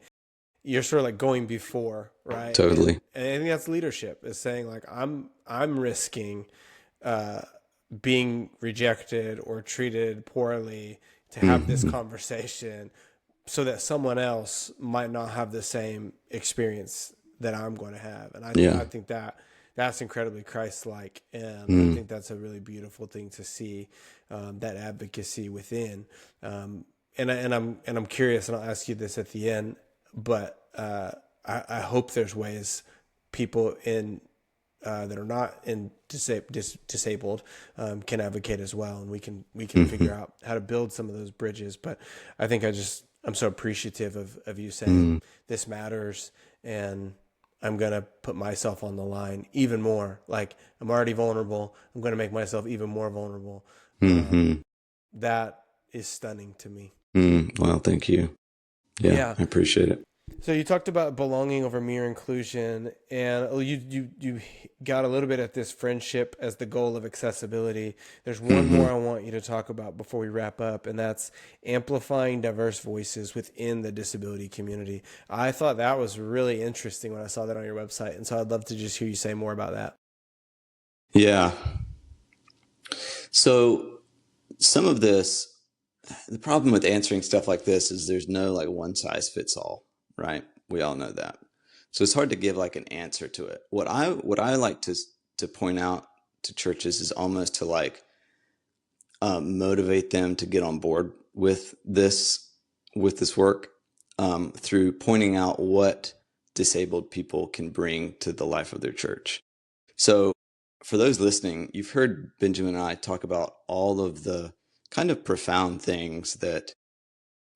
you're sort of like going before, right? Totally. And I think that's leadership, is saying like, I'm risking being rejected or treated poorly to have this conversation so that someone else might not have the same experience that I'm going to have. And I think that's incredibly Christ-like. And I think that's a really beautiful thing to see, that advocacy within. And I'm curious, and I'll ask you this at the end, but I hope there's ways people in that are not in disabled can advocate as well, and we can figure out how to build some of those bridges. But I think I'm so appreciative of you saying this matters, and I'm going to put myself on the line even more. Like, I'm already vulnerable. I'm going to make myself even more vulnerable. That is stunning to me. Well, thank you. Yeah, I appreciate it. So you talked about belonging over mere inclusion, and you got a little bit at this friendship as the goal of accessibility. There's one more I want you to talk about before we wrap up, and that's amplifying diverse voices within the disability community. I thought that was really interesting when I saw that on your website, and so I'd love to just hear you say more about that. Yeah. So some of this, the problem with answering stuff like this is there's no like one size fits all, right? We all know that. So it's hard to give like an answer to it. What I like to point out to churches is almost to like motivate them to get on board with this work through pointing out what disabled people can bring to the life of their church. So for those listening, you've heard Benjamin and I talk about all of the kind of profound things that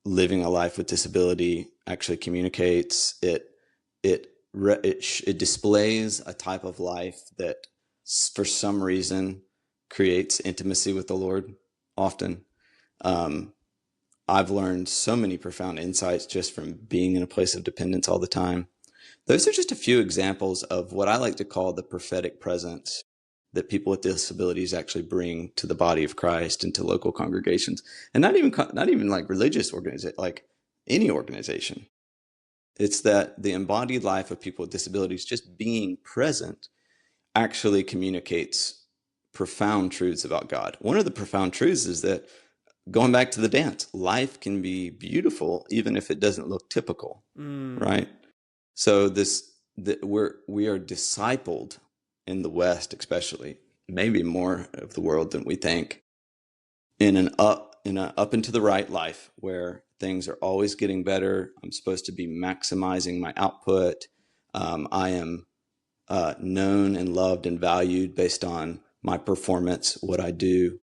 living a life with disability actually communicates. It displays a type of life that for some reason creates intimacy with the Lord often. I've learned so many profound insights just from being in a place of dependence all the time. Those are just a few examples of what I like to call the prophetic presence that people with disabilities actually bring to the body of Christ and to local congregations, and not even like religious organization, like any organization. It's that the embodied life of people with disabilities, just being present, actually communicates profound truths about God. One of the profound truths is that, going back to the dance, life can be beautiful even if it doesn't look typical, right? So we are discipled in the West, especially, maybe more of the world than we think, in an up and to the right life where things are always getting better. I'm supposed to be maximizing my output. I am known and loved and valued based on my performance, what I do.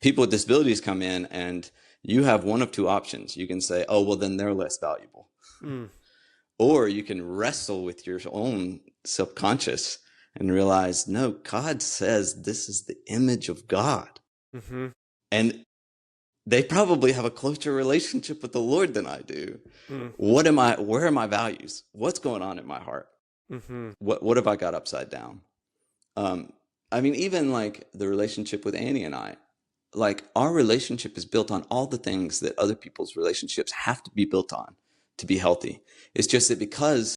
People with disabilities come in and you have one of two options. You can say, oh, well, then they're less valuable. Or you can wrestle with your own subconscious and realize, no, God says this is the image of God. And they probably have a closer relationship with the Lord than I do. Mm. Where are my values? What's going on in my heart? Mm-hmm. What have I got upside down? Um, I mean, even like the relationship with Annie and I, like our relationship is built on all the things that other people's relationships have to be built on to be healthy. It's just that because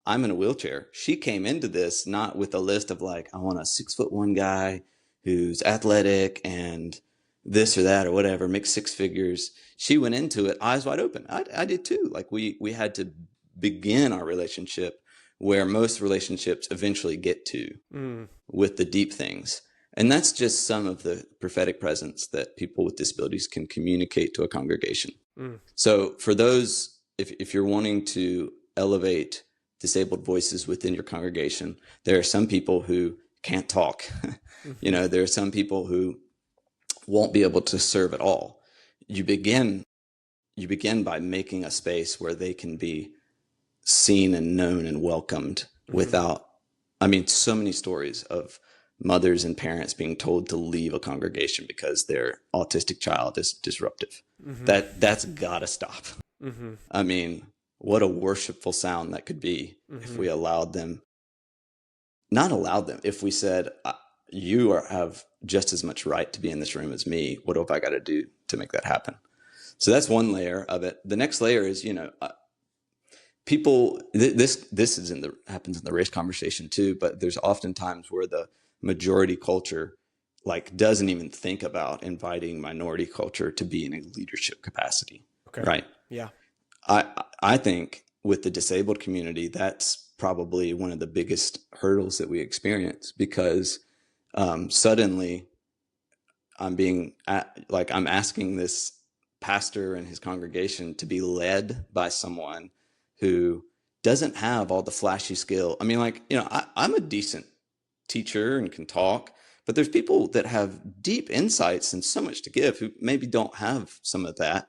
I'm in a wheelchair, she came into this not with a list of like, I want a 6'1" guy who's athletic and this or that or whatever, make six figures. She went into it eyes wide open. I did too. Like we had to begin our relationship where most relationships eventually get to, Mm. with the deep things. And that's just some of the prophetic presence that people with disabilities can communicate to a congregation. Mm. So for those, if you're wanting to elevate disabled voices within your congregation, there are some people who can't talk. Mm-hmm. There are some people who won't be able to serve at all. You begin by making a space where they can be seen and known and welcomed Mm-hmm. without, I mean, so many stories of mothers and parents being told to leave a congregation because their autistic child is disruptive. Mm-hmm. That's gotta stop. Mm-hmm. I mean, what a worshipful sound that could be if Mm-hmm. we allowed them, not allowed them, if we said, have just as much right to be in this room as me. What have I got to do to make that happen? So that's one layer of it. The next layer is, people, this is happens in the race conversation too, but there's often times where the majority culture like doesn't even think about inviting minority culture to be in a leadership capacity. Okay. Right. Yeah. I think with the disabled community, that's probably one of the biggest hurdles that we experience, because suddenly I'm asking this pastor and his congregation to be led by someone who doesn't have all the flashy skill. I mean, I'm a decent teacher and can talk, but there's people that have deep insights and so much to give who maybe don't have some of that.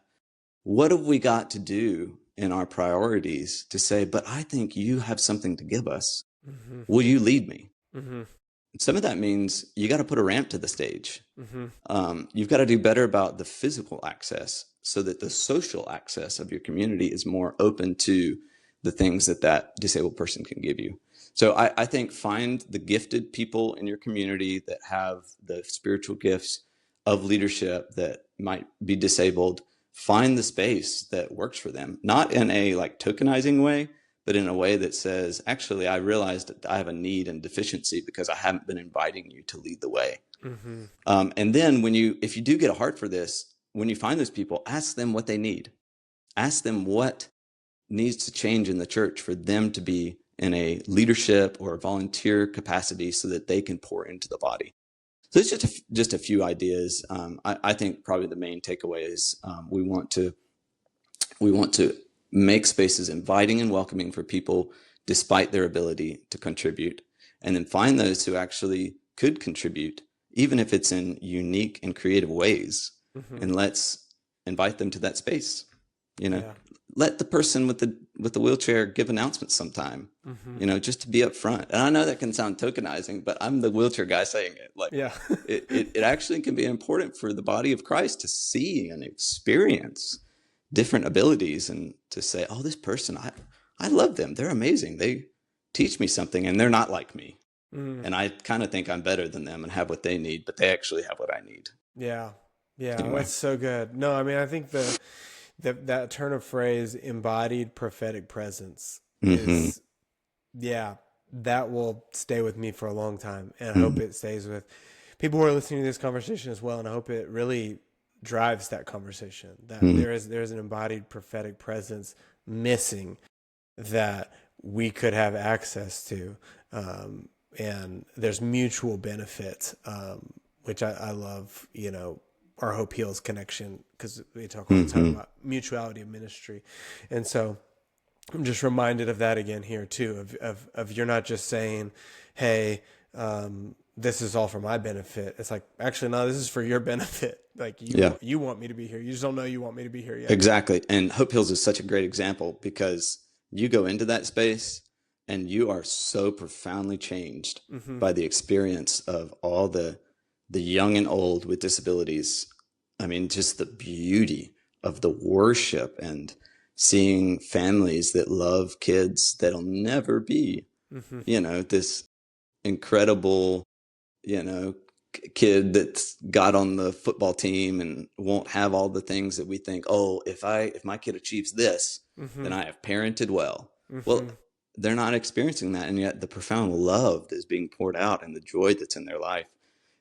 What have we got to do in our priorities to say, but I think you have something to give us. Mm-hmm. Will you lead me? Mm-hmm. Some of that means you got to put a ramp to the stage. Mm-hmm. You've got to do better about the physical access so that the social access of your community is more open to the things that disabled person can give you. So I think find the gifted people in your community that have the spiritual gifts of leadership that might be disabled. Find the space that works for them, not in a like tokenizing way, but in a way that says, actually, I realized that I have a need and deficiency because I haven't been inviting you to lead the way. Mm-hmm. And then if you do get a heart for this, when you find those people, ask them what they need. Ask them what needs to change in the church for them to be in a leadership or a volunteer capacity so that they can pour into the body. So it's just a few ideas. I think probably the main takeaway is we want to make spaces inviting and welcoming for people despite their ability to contribute, and then find those who actually could contribute, even if it's in unique and creative ways. Mm-hmm. And let's invite them to that space. Yeah. Let the person with the wheelchair give announcements sometime. Mm-hmm. Just to be up front. And I know that can sound tokenizing, but I'm the wheelchair guy saying it. Like, Yeah. it actually can be important for the body of Christ to see and experience different abilities and to say, oh, this person, I love them. They're amazing. They teach me something and they're not like me. Mm. And I kind of think I'm better than them and have what they need, but they actually have what I need. Yeah. Yeah. Anyway. That's so good. No, I mean, I think that turn of phrase, embodied prophetic presence, is, yeah, that will stay with me for a long time. And I hope it stays with people who are listening to this conversation as well. And I hope it really drives that conversation, that there's an embodied prophetic presence missing that we could have access to. And there's mutual benefit, which I love, our Hope Heals connection, because we talk all the time about mutuality of ministry. And so I'm just reminded of that again here too, of you're not just saying, hey, this is all for my benefit. It's like, actually, no, this is for your benefit. Like you want me to be here. You just don't know you want me to be here yet. Exactly. And Hope Hills is such a great example, because you go into that space and you are so profoundly changed by the experience of all the young and old with disabilities I mean, just the beauty of the worship and seeing families that love kids that'll never be, Hmm. this incredible, kid that's got on the football team and won't have all the things that we think, oh, if my kid achieves this, Hmm. then I have parented well. Well, Hmm. they're not experiencing that, and yet the profound love that's being poured out and the joy that's in their life.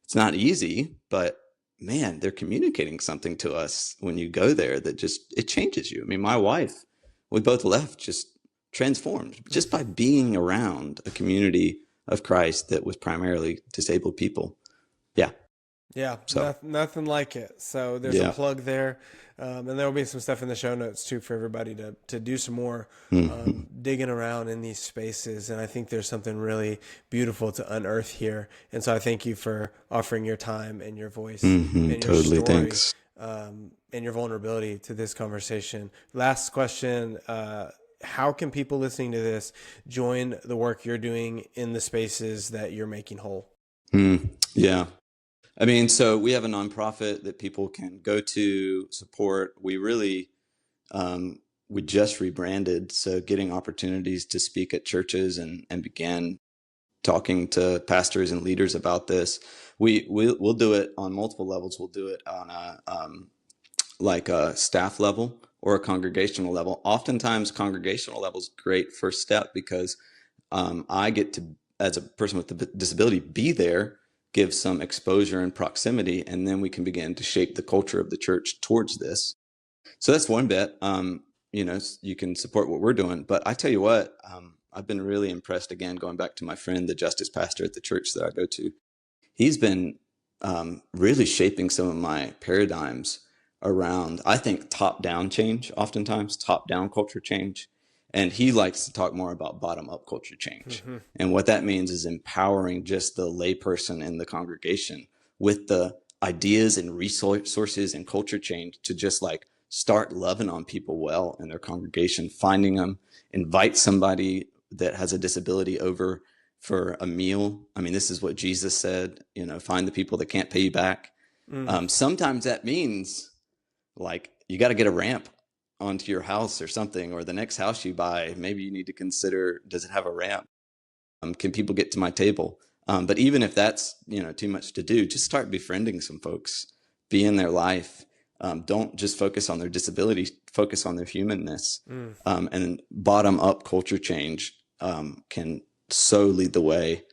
It's not easy, but man, they're communicating something to us when you go there that just it changes you. I mean, my wife, we both left just transformed just by being around a community of Christ that was primarily disabled people. Yeah. Yeah, So, nothing like it. So there's a yeah. plug there, and there will be some stuff in the show notes too for everybody to do some more Hmm. digging around in these spaces. And I think there's something really beautiful to unearth here. And so I thank you for offering your time and your voice Hmm. and your Totally. story Thanks. and your vulnerability to this conversation. Last question. How can people listening to this join the work you're doing in the spaces that you're making whole? Yeah. I mean, so we have a nonprofit that people can go to support. Um, we just rebranded, so getting opportunities to speak at churches and began talking to pastors and leaders about this. We'll do it on multiple levels. We'll do it on like a staff level or a congregational level. Oftentimes, congregational level is a great first step because I get to, as a person with a disability, be there, give some exposure and proximity, and then we can begin to shape the culture of the church towards this. So that's one bit. You can support what we're doing. But I tell you what, I've been really impressed, again, going back to my friend, the justice pastor at the church that I go to. He's been really shaping some of my paradigms around, I think, top-down change, oftentimes, top-down culture change. And he likes to talk more about bottom-up culture change. Hmm. And what that means is empowering just the layperson in the congregation with the ideas and resources and culture change to just like start loving on people well in their congregation, finding them, invite somebody that has a disability over for a meal. I mean, this is what Jesus said, find the people that can't pay you back. Mm. Sometimes that means like you got to get a ramp onto your house or something, or the next house you buy, maybe you need to consider, does it have a ramp? Can people get to my table? But even if that's, too much to do, just start befriending some folks, be in their life. Don't just focus on their disability, focus on their humanness. Mm. And bottom up culture change can so lead the way.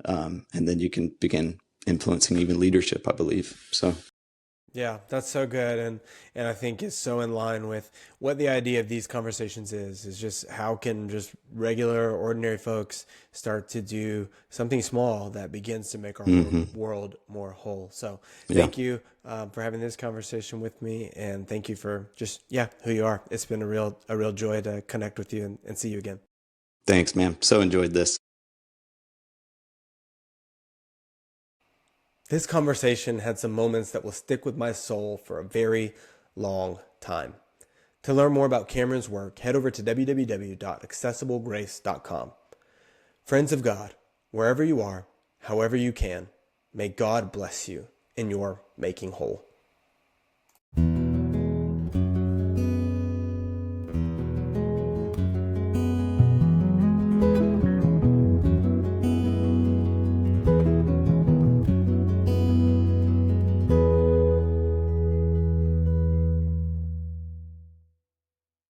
And then you can begin influencing even leadership, I believe. So, Yeah, that's so good, and I think it's so in line with what the idea of these conversations is just how can just regular, ordinary folks start to do something small that begins to make our world more whole. So yeah. thank you for having this conversation with me, and thank you for just, yeah, who you are. It's been a real joy to connect with you and see you again. Thanks, man. So enjoyed this. This conversation had some moments that will stick with my soul for a very long time. To learn more about Cameron's work, head over to www.accessiblegrace.com. Friends of God, wherever you are, however you can, may God bless you in your making whole.